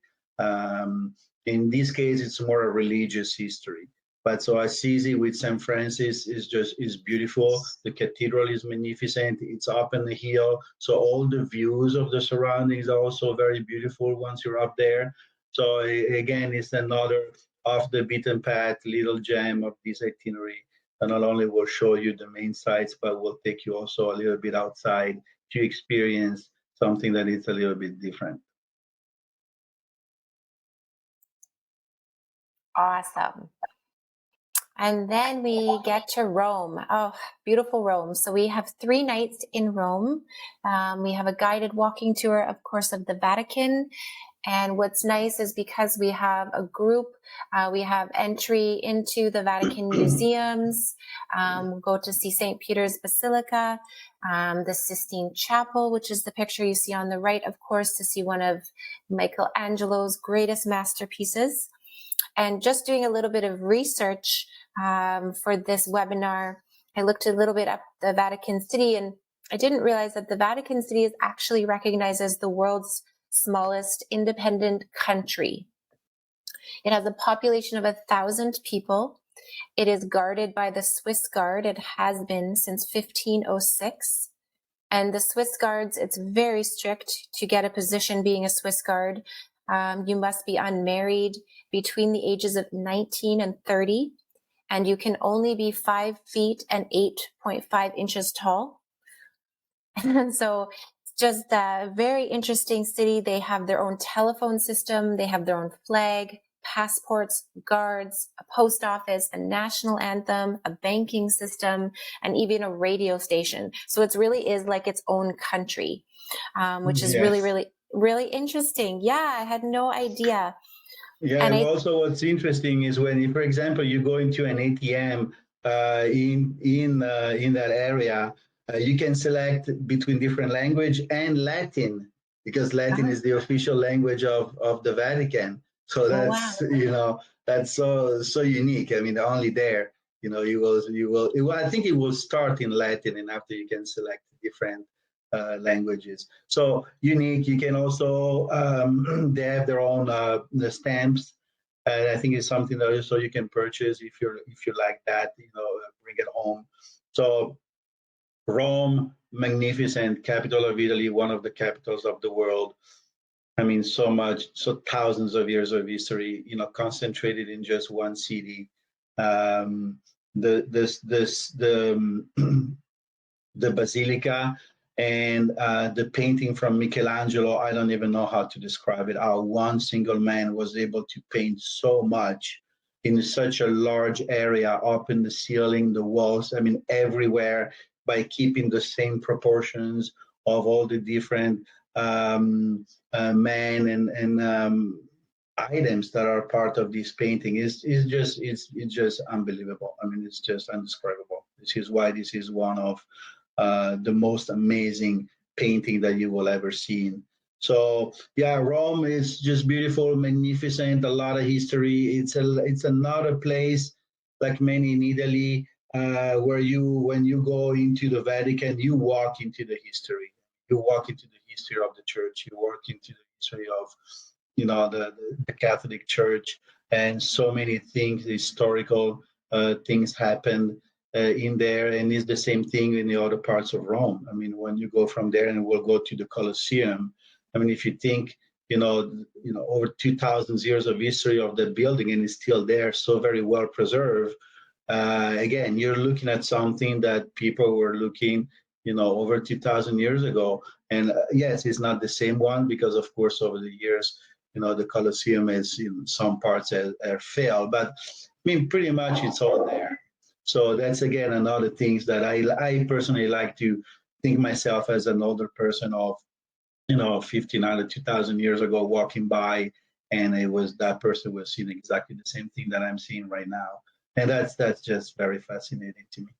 In this case, it's more a religious history. But so Assisi with St. Francis is beautiful. The cathedral is magnificent. It's up in the hill, so all the views of the surroundings are also very beautiful once you're up there. So again, it's another off the beaten path little gem of this itinerary. And not only will show you the main sites, but will take you also a little bit outside to experience something that is a little bit different. Awesome. And then we get to Rome. Oh, beautiful Rome. So we have 3 nights in Rome. We have a guided walking tour, of course, of the Vatican. And what's nice is because we have a group, we have entry into the Vatican museums. We'll go to see St. Peter's Basilica, the Sistine Chapel, which is the picture you see on the right, of course, to see one of Michelangelo's greatest masterpieces. And just doing a little bit of research for this webinar, I looked a little bit up the Vatican City, and I didn't realize that the Vatican City is actually recognized as the world's smallest independent country. It has a population of 1,000 people. It is guarded by the Swiss Guard. It has been since 1506. And the Swiss Guards, it's very strict to get a position being a Swiss Guard. You must be unmarried between the ages of 19 and 30, and you can only be 5 feet and 8.5 inches tall. And so it's just a very interesting city. They have their own telephone system. They have their own flag. passports, guards, a post office, a national anthem, a banking system, and even a radio station. So it really is like its own country, which is really, Yes. really, really interesting. Yeah, I had no idea. Yeah, And and also what's interesting is when, for example, you go into an ATM in that area, you can select between different language and Latin, because Latin is the official language of the Vatican. So wow. that's so unique. I mean, only there, I think it will start in Latin, and after you can select different languages. So unique. You can also they have their own the stamps. And I think it's something that also you can purchase if you like that, bring it home. So Rome, magnificent capital of Italy, one of the capitals of the world. I mean, so thousands of years of history, concentrated in just one city. The Basilica and the painting from Michelangelo, I don't even know how to describe it, how one single man was able to paint so much in such a large area, up in the ceiling, the walls, I mean, everywhere, by keeping the same proportions of all the different men and items that are part of this painting. It's just unbelievable. I mean, it's just indescribable. This is why this is one of the most amazing painting that you will ever see. So yeah, Rome is just beautiful, magnificent, a lot of history. It's another place like many in Italy where when you go into the Vatican, you walk into the history. You walk into the history of the church. You walk into the history of the Catholic Church, and so many things, historical things happened in there, and it's the same thing in the other parts of Rome. I mean, when you go from there, and we'll go to the Coliseum. I mean, if you think, over 2,000 years of history of the building, and it's still there, so very well preserved. Again, you're looking at something that people were looking, over 2,000 years ago. And yes, it's not the same one because, of course, over the years, the Colosseum is in some parts have failed, but I mean, pretty much it's all there. So that's again another things that I personally like to think myself as an older person of, 1,500, 2,000 years ago, walking by, and that person was seeing exactly the same thing that I'm seeing right now, and that's just very fascinating to me.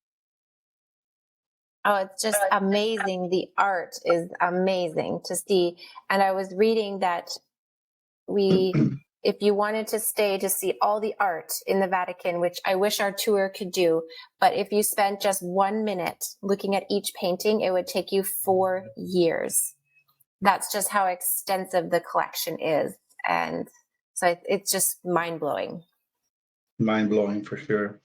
Oh, it's just amazing. The art is amazing to see. And I was reading that if you wanted to stay to see all the art in the Vatican, which I wish our tour could do, but if you spent just 1 minute looking at each painting, it would take you 4 years. That's just how extensive the collection is. And so it's just mind-blowing. Mind-blowing for sure.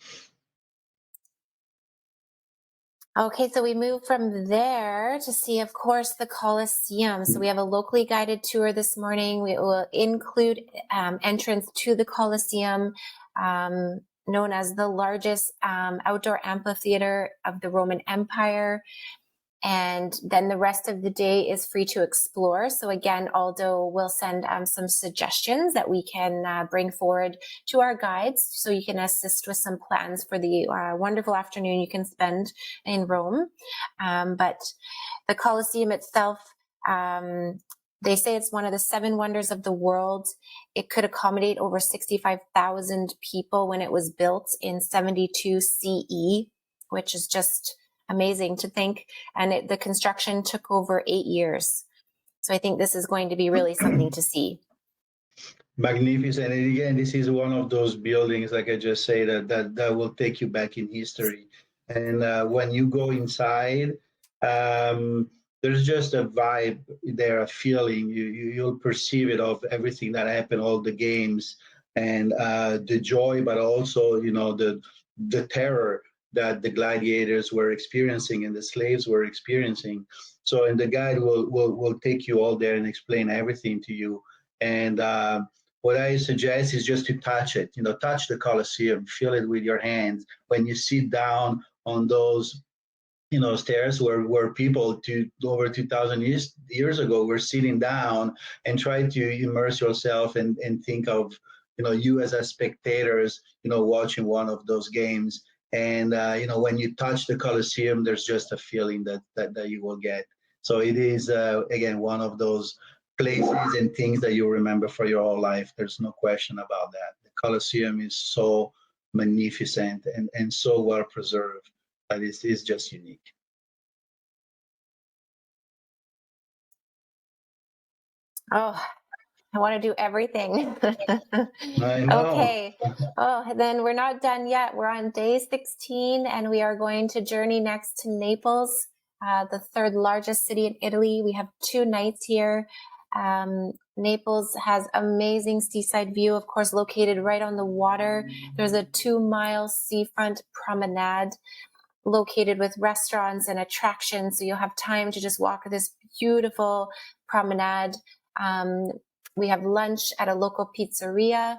Okay, so we move from there to see, of course, the Coliseum. So we have a locally guided tour this morning. We will include entrance to the Coliseum, known as the largest outdoor amphitheater of the Roman Empire. And then the rest of the day is free to explore. So again, Aldo will send some suggestions that we can bring forward to our guides, so you can assist with some plans for the wonderful afternoon you can spend in Rome. But the Colosseum itself, they say it's one of the 7 wonders of the world. It could accommodate over 65,000 people when it was built in 72 CE, which is just amazing to think. And the construction took over 8 years. So I think this is going to be really something to see. Magnificent. And again, this is one of those buildings, like I just say, that will take you back in history. And when you go inside, there's just a vibe there, a feeling. You'll perceive it of everything that happened, all the games, and the joy, but also, the terror that the gladiators were experiencing and the slaves were experiencing. So, and the guide will take you all there and explain everything to you. And what I suggest is just to touch it, touch the Colosseum, feel it with your hands. When you sit down on those, stairs where people over 2,000 years ago were sitting down, and try to immerse yourself and think of you as a spectators, watching one of those games. And, when you touch the Coliseum, there's just a feeling that you will get. So it is, again, one of those places and things that you remember for your whole life. There's no question about that. The Coliseum is so magnificent and so well preserved that it's just unique. Oh, I want to do everything. I know. Okay. Oh, then we're not done yet. We're on day 16, and we are going to journey next to Naples, the third largest city in Italy. We have 2 nights here. Naples has amazing seaside view, of course, located right on the water. There's a 2-mile seafront promenade located with restaurants and attractions. So you'll have time to just walk this beautiful promenade. We have lunch at a local pizzeria.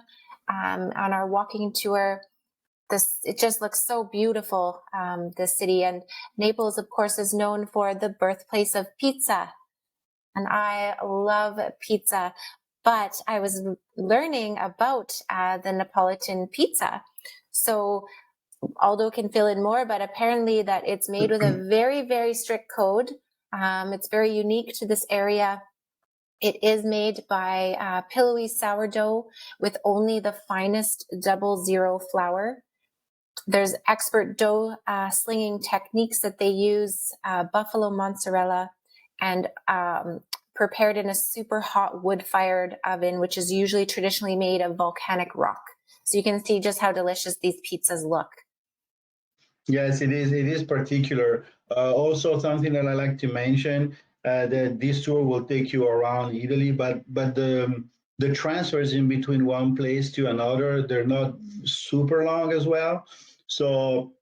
On our walking tour, it just looks so beautiful, this city. And Naples, of course, is known for the birthplace of pizza. And I love pizza, but I was learning about the Neapolitan pizza. So Aldo can fill in more, but apparently that it's made with a very, very strict code. It's very unique to this area. It is made by pillowy sourdough with only the finest 00 flour. There's expert dough slinging techniques that they use, buffalo mozzarella, and prepared in a super hot wood-fired oven, which is usually traditionally made of volcanic rock. So you can see just how delicious these pizzas look. Yes, it is. It is particular. Also, something that I like to mention, that this tour will take you around Italy, but the transfers in between one place to another, they're not super long as well. So,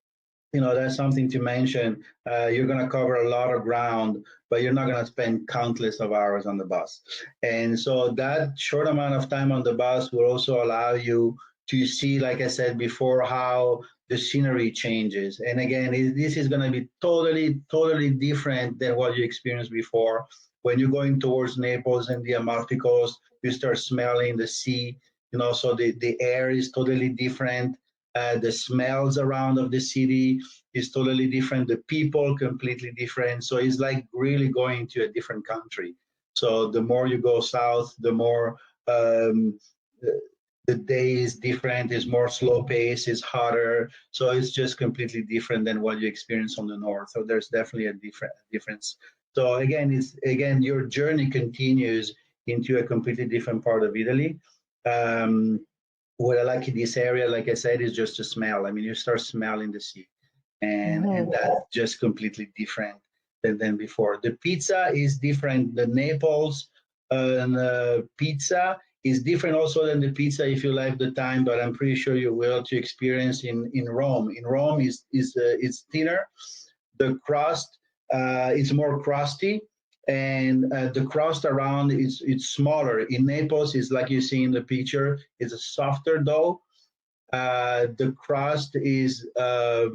that's something to mention. You're going to cover a lot of ground, but you're not going to spend countless of hours on the bus. And so that short amount of time on the bus will also allow you to see, like I said before, how the scenery changes. And again, this is going to be totally, totally different than what you experienced before. When you're going towards Naples and the Amalfi Coast, you start smelling the sea, so the air is totally different. The smells around of the city is totally different. The people completely different. So it's like really going to a different country. So the more you go south, the more the day is different, it's more slow pace, it's hotter. So it's just completely different than what you experience on the north. So there's definitely a difference. So again, your journey continues into a completely different part of Italy. What I like in this area, like I said, is just the smell. I mean, you start smelling the sea, and that's just completely different than before. The pizza is different. The Naples pizza is different also than the pizza if you like the time, but I'm pretty sure you will to experience in Rome. In Rome it's thinner. The crust is more crusty, and the crust around it's smaller. In Naples, it's like you see in the picture, it's a softer dough. The crust is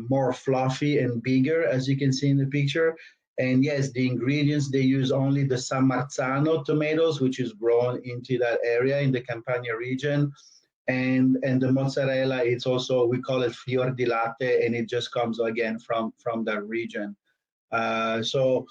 more fluffy and bigger, as you can see in the picture. And yes, the ingredients, they use only the San Marzano tomatoes, which is grown into that area in the Campania region. And the mozzarella, it's also, we call it fior di latte, and it just comes again from that region. So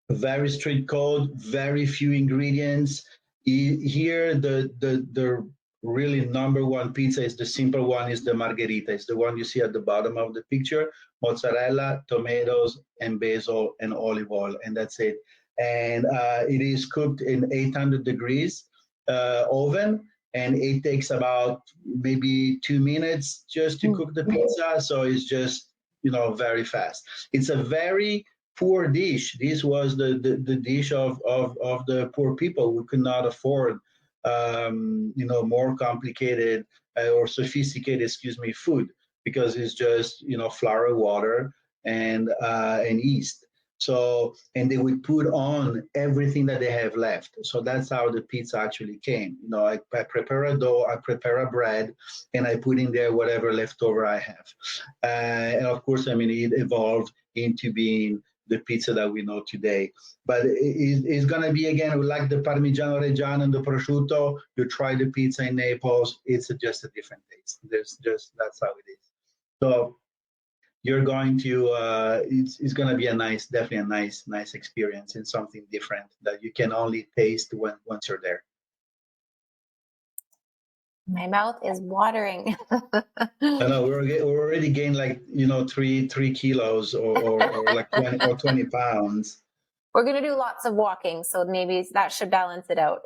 very strict code, very few ingredients. Here, the really number one pizza is the simple one, is the margherita. It's the one you see at the bottom of the picture. Mozzarella, tomatoes, and basil, and olive oil, and that's it. And it is cooked in 800 degrees oven, and it takes about maybe 2 minutes just to cook the pizza. So it's just, very fast. It's a very poor dish. This was the dish of the poor people who could not afford more complicated or sophisticated, food, because it's just flour, water, and yeast. So, and they would put on everything that they have left. So that's how the pizza actually came. I prepare a dough, I prepare a bread, and I put in there whatever leftover I have. And of course, it evolved into being the pizza that we know today. But it's going to be, again, like the Parmigiano Reggiano and the prosciutto. You try the pizza in Naples, it's just a different taste. That's how it is. So you're going to, it's going to be definitely a nice experience and something different that you can only taste once you're there. My mouth is watering. I know we're already gained like 3 kilos or like 20 pounds. We're going to do lots of walking, so maybe that should balance it out.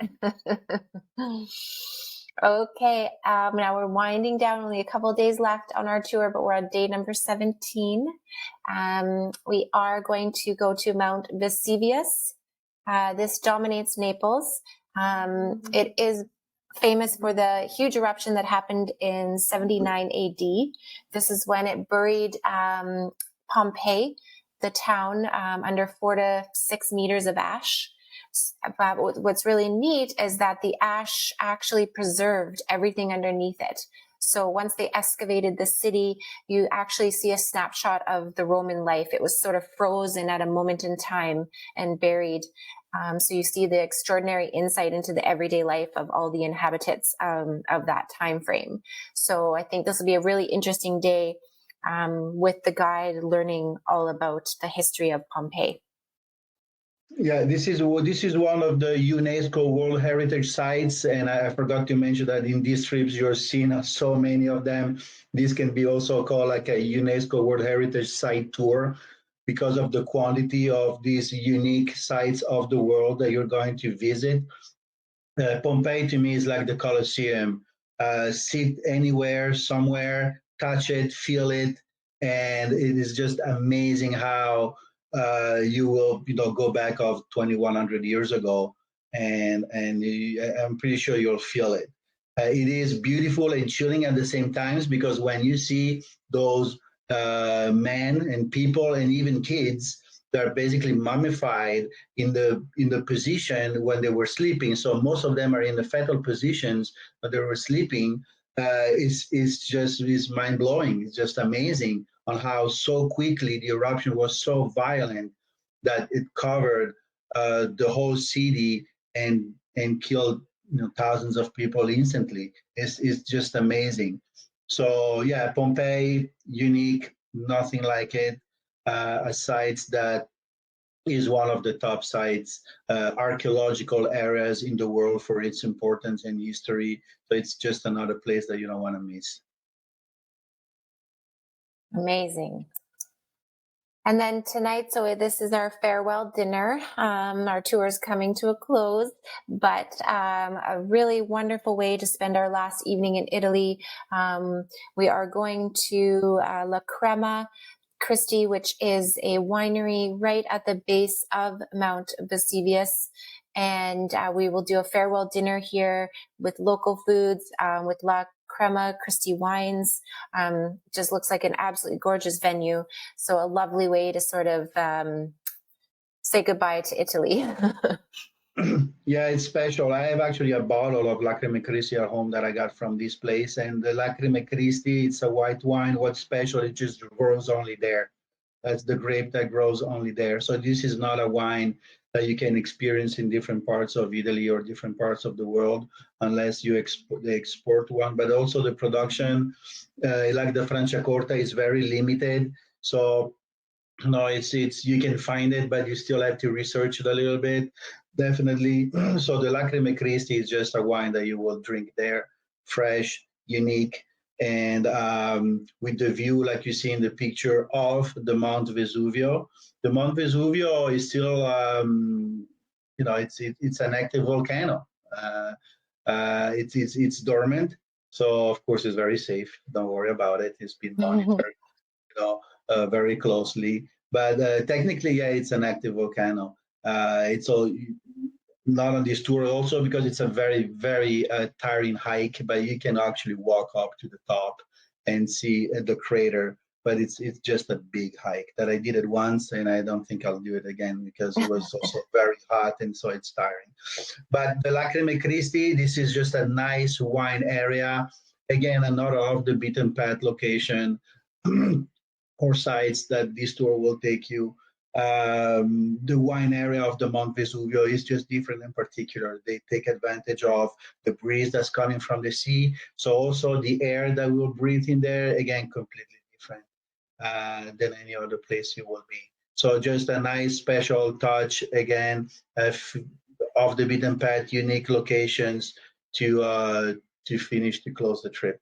Okay, now we're winding down. Only a couple of days left on our tour, but we're on day number 17. We are going to go to Mount Vesuvius. This dominates Naples. It is famous for the huge eruption that happened in 79 AD. This is when it buried Pompeii, the town, under 4 to 6 meters of ash. But what's really neat is that the ash actually preserved everything underneath it. So once they excavated the city, you actually see a snapshot of the Roman life. It was sort of frozen at a moment in time and buried. So you see the extraordinary insight into the everyday life of all the inhabitants of that time frame. So I think this will be a really interesting day with the guide learning all about the history of Pompeii. Yeah, this is one of the UNESCO World Heritage Sites, and I forgot to mention that in these trips you're seeing so many of them. This can be also called like a UNESCO World Heritage Site tour because of the quantity of these unique sites of the world that you're going to visit. Pompeii to me is like the Coliseum. Sit anywhere, somewhere, touch it, feel it, and it is just amazing how you will, go back of 2,100 years ago, and I'm pretty sure you'll feel it. It is beautiful and chilling at the same times because when you see those men and people and even kids that are basically mummified in the position when they were sleeping. So most of them are in the fetal positions, but they were sleeping. Is mind blowing. It's just amazing on how so quickly the eruption was so violent that it covered the whole city and killed thousands of people instantly. It's just amazing. So yeah, Pompeii, unique, nothing like it. A site that is one of the top sites, archaeological areas in the world for its importance and history. So it's just another place that you don't want to miss. Amazing. And then tonight, so this is our farewell dinner. Our tour is coming to a close, but a really wonderful way to spend our last evening in Italy. We are going to La Crema Christi, which is a winery right at the base of Mount Vesuvius. And we will do a farewell dinner here with local foods, with La Crema Christi wines. Just looks like an absolutely gorgeous venue. So a lovely way to sort of say goodbye to Italy. Yeah, it's special. I have actually a bottle of Lacrime Christi at home that I got from this place. And the Lacrime Christi, it's a white wine. What's special, it just grows only there. That's the grape that grows only there. So this is not a wine that you can experience in different parts of Italy or different parts of the world unless you export one. But also the production, like the Franciacorta, is very limited. So no, it's you can find it, but you still have to research it a little bit. Definitely. So the Lacrime Christi is just a wine that you will drink there, fresh, unique, and with the view, like you see in the picture, of the Mount Vesuvio. The Mount Vesuvio is still, it's an active volcano. It's dormant, so of course it's very safe. Don't worry about it. It's been monitored, very closely. But technically, yeah, it's an active volcano. It's all not on this tour also because it's a very, very tiring hike, but you can actually walk up to the top and see the crater. But it's just a big hike that I did it once, and I don't think I'll do it again because it was also very hot, and so it's tiring. But the Lacrime Christi, this is just a nice wine area. Again, another off the beaten path location or sites that this tour will take you. The wine area of the Mount Vesuvio is just different in particular. They take advantage of the breeze that's coming from the sea. So also the air that we'll breathe in there, again, completely different than any other place you will be. So just a nice special touch, again, off the beaten path, unique locations to finish, to close the trip.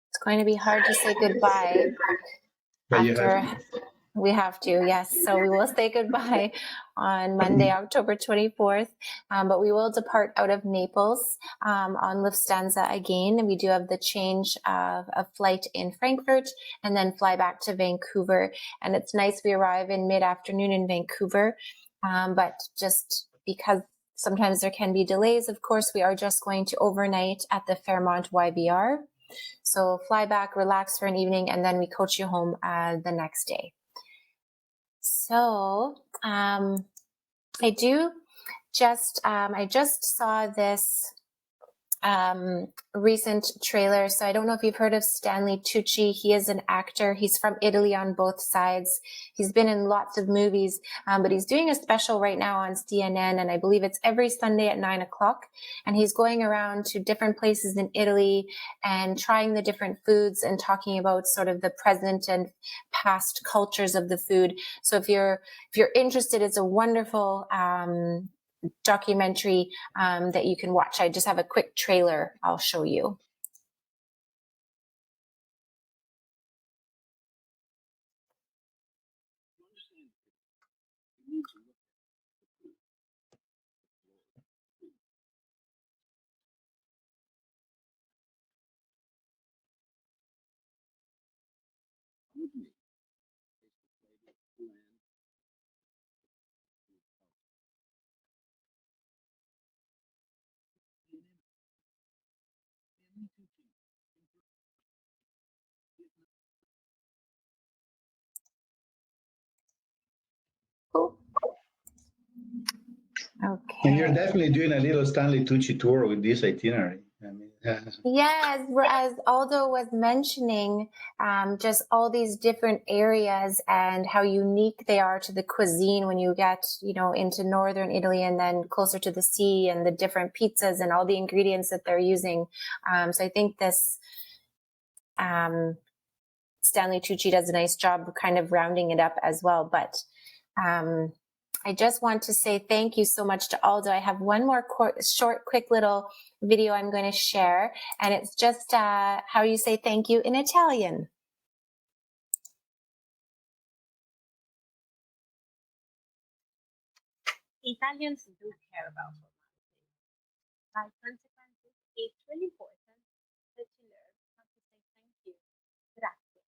It's going to be hard to say goodbye But you after. have to. We have to, yes. So we will say goodbye on Monday, October 24th, but we will depart out of Naples on Lufthansa again. And we do have the change of a flight in Frankfurt and then fly back to Vancouver. And it's nice we arrive in mid-afternoon in Vancouver, but just because sometimes there can be delays, of course, we are just going to overnight at the Fairmont YVR. So fly back, relax for an evening, and then we coach you home the next day. So I just saw this recent trailer. So I don't know if you've heard of Stanley Tucci. He is an actor. He's from Italy on both sides. He's been in lots of movies, but he's doing a special right now on CNN, and I believe it's every Sunday at 9:00. And he's going around to different places in Italy and trying the different foods and talking about sort of the present and past cultures of the food. So if you're interested, it's a wonderful documentary that you can watch. I just have a quick trailer I'll show you. Cool. Okay. And you're definitely doing a little Stanley Tucci tour with this itinerary. I mean, Yes, as Aldo was mentioning, just all these different areas and how unique they are to the cuisine when you get, into northern Italy and then closer to the sea, and the different pizzas and all the ingredients that they're using. So I think this Stanley Tucci does a nice job of kind of rounding it up as well. But I just want to say thank you so much to Aldo. I have one more short, quick little video I'm going to share, and it's just how you say thank you in Italian. Italians do care about formality. By consequence, it's really important that you learn how to say thank you. Grazie.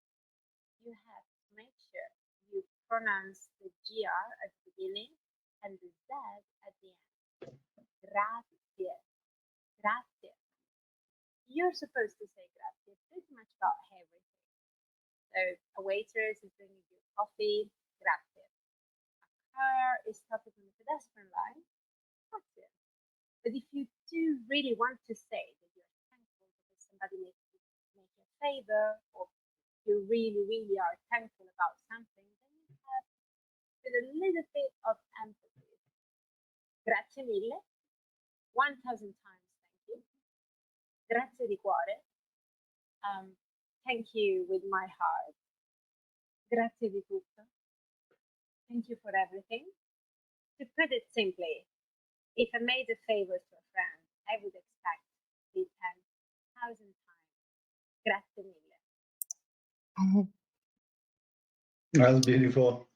You have to make sure you pronounce the GR at the beginning and the Z at the end. Grazie. Grazie. You're supposed to say grazie pretty much about everything. So a waitress is bringing you coffee, grazie. A car is stopping on the pedestrian line, grazie. But if you do really want to say that you're thankful because somebody make you a favor, or you really, really are thankful about something, then you have with a little bit of empathy. Grazie mille, 1,000 times thank you. Grazie di cuore. Thank you with my heart. Grazie di tutto. Thank you for everything. To put it simply, if I made a favor to a friend, I would expect the 10,000 times. Grazie mille. That's beautiful.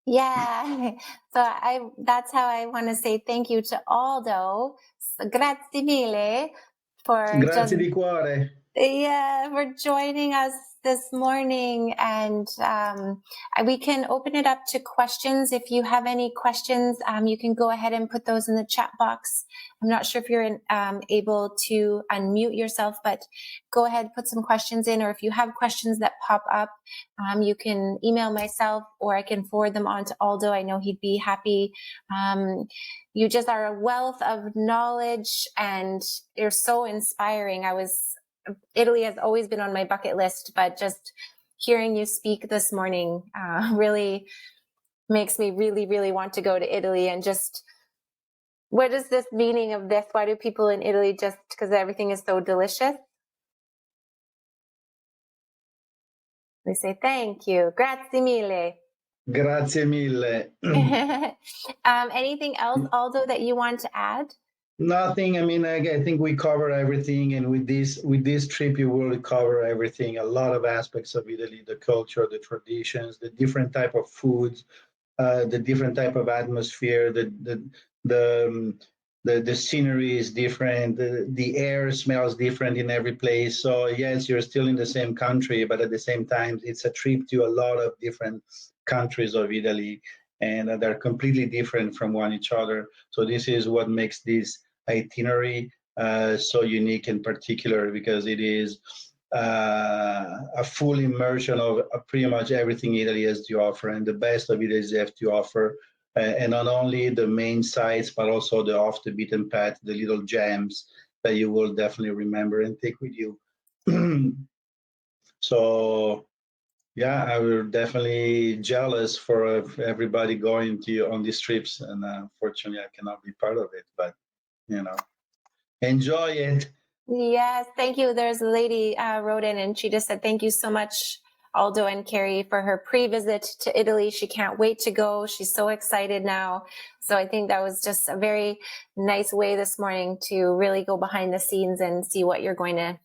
Yeah, so that's how I want to say thank you to Aldo. So, grazie mille for Grazie di cuore. for joining us this morning, and we can open it up to questions. If you have any questions, you can go ahead and put those in the chat box. I'm not sure if you're able to unmute yourself, but go ahead, put some questions in, or if you have questions that pop up, you can email myself or I can forward them on to Aldo. I know he'd be happy. You just are a wealth of knowledge and you're so inspiring. Italy has always been on my bucket list, but just hearing you speak this morning really makes me really, really want to go to Italy. And just, what is this meaning of this? Why do people in Italy, just because everything is so delicious? They say thank you, grazie mille. Grazie mille. Anything else, Aldo, that you want to add? Nothing. I mean, I think we cover everything, and with this trip, you will cover everything. A lot of aspects of Italy: the culture, the traditions, the different type of foods, the different type of atmosphere, the scenery is different, the air smells different in every place. So yes, you're still in the same country, but at the same time, it's a trip to a lot of different countries of Italy, and they're completely different from one each other. So this is what makes this itinerary so unique and particular, because it is a full immersion of pretty much everything Italy has to offer, and the best of Italy has to offer, and not only the main sites, but also the off the beaten path, the little gems that you will definitely remember and take with you. So yeah, I was definitely jealous for everybody going on these trips, and unfortunately I cannot be part of it, but enjoy it. Yes, thank you. There's a lady wrote in and she just said, thank you so much, Aldo and Kerrie, for her pre-visit to Italy. She can't wait to go. She's so excited now. So I think that was just a very nice way this morning to really go behind the scenes and see what you're going to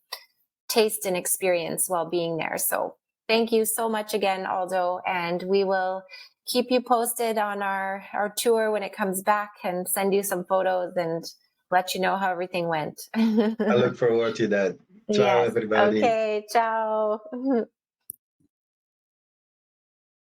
taste and experience while being there. So thank you so much again, Aldo. And we will keep you posted on our tour when it comes back, and send you some photos and let you know how everything went. I look forward to that. Ciao, Yes. everybody. Okay, ciao.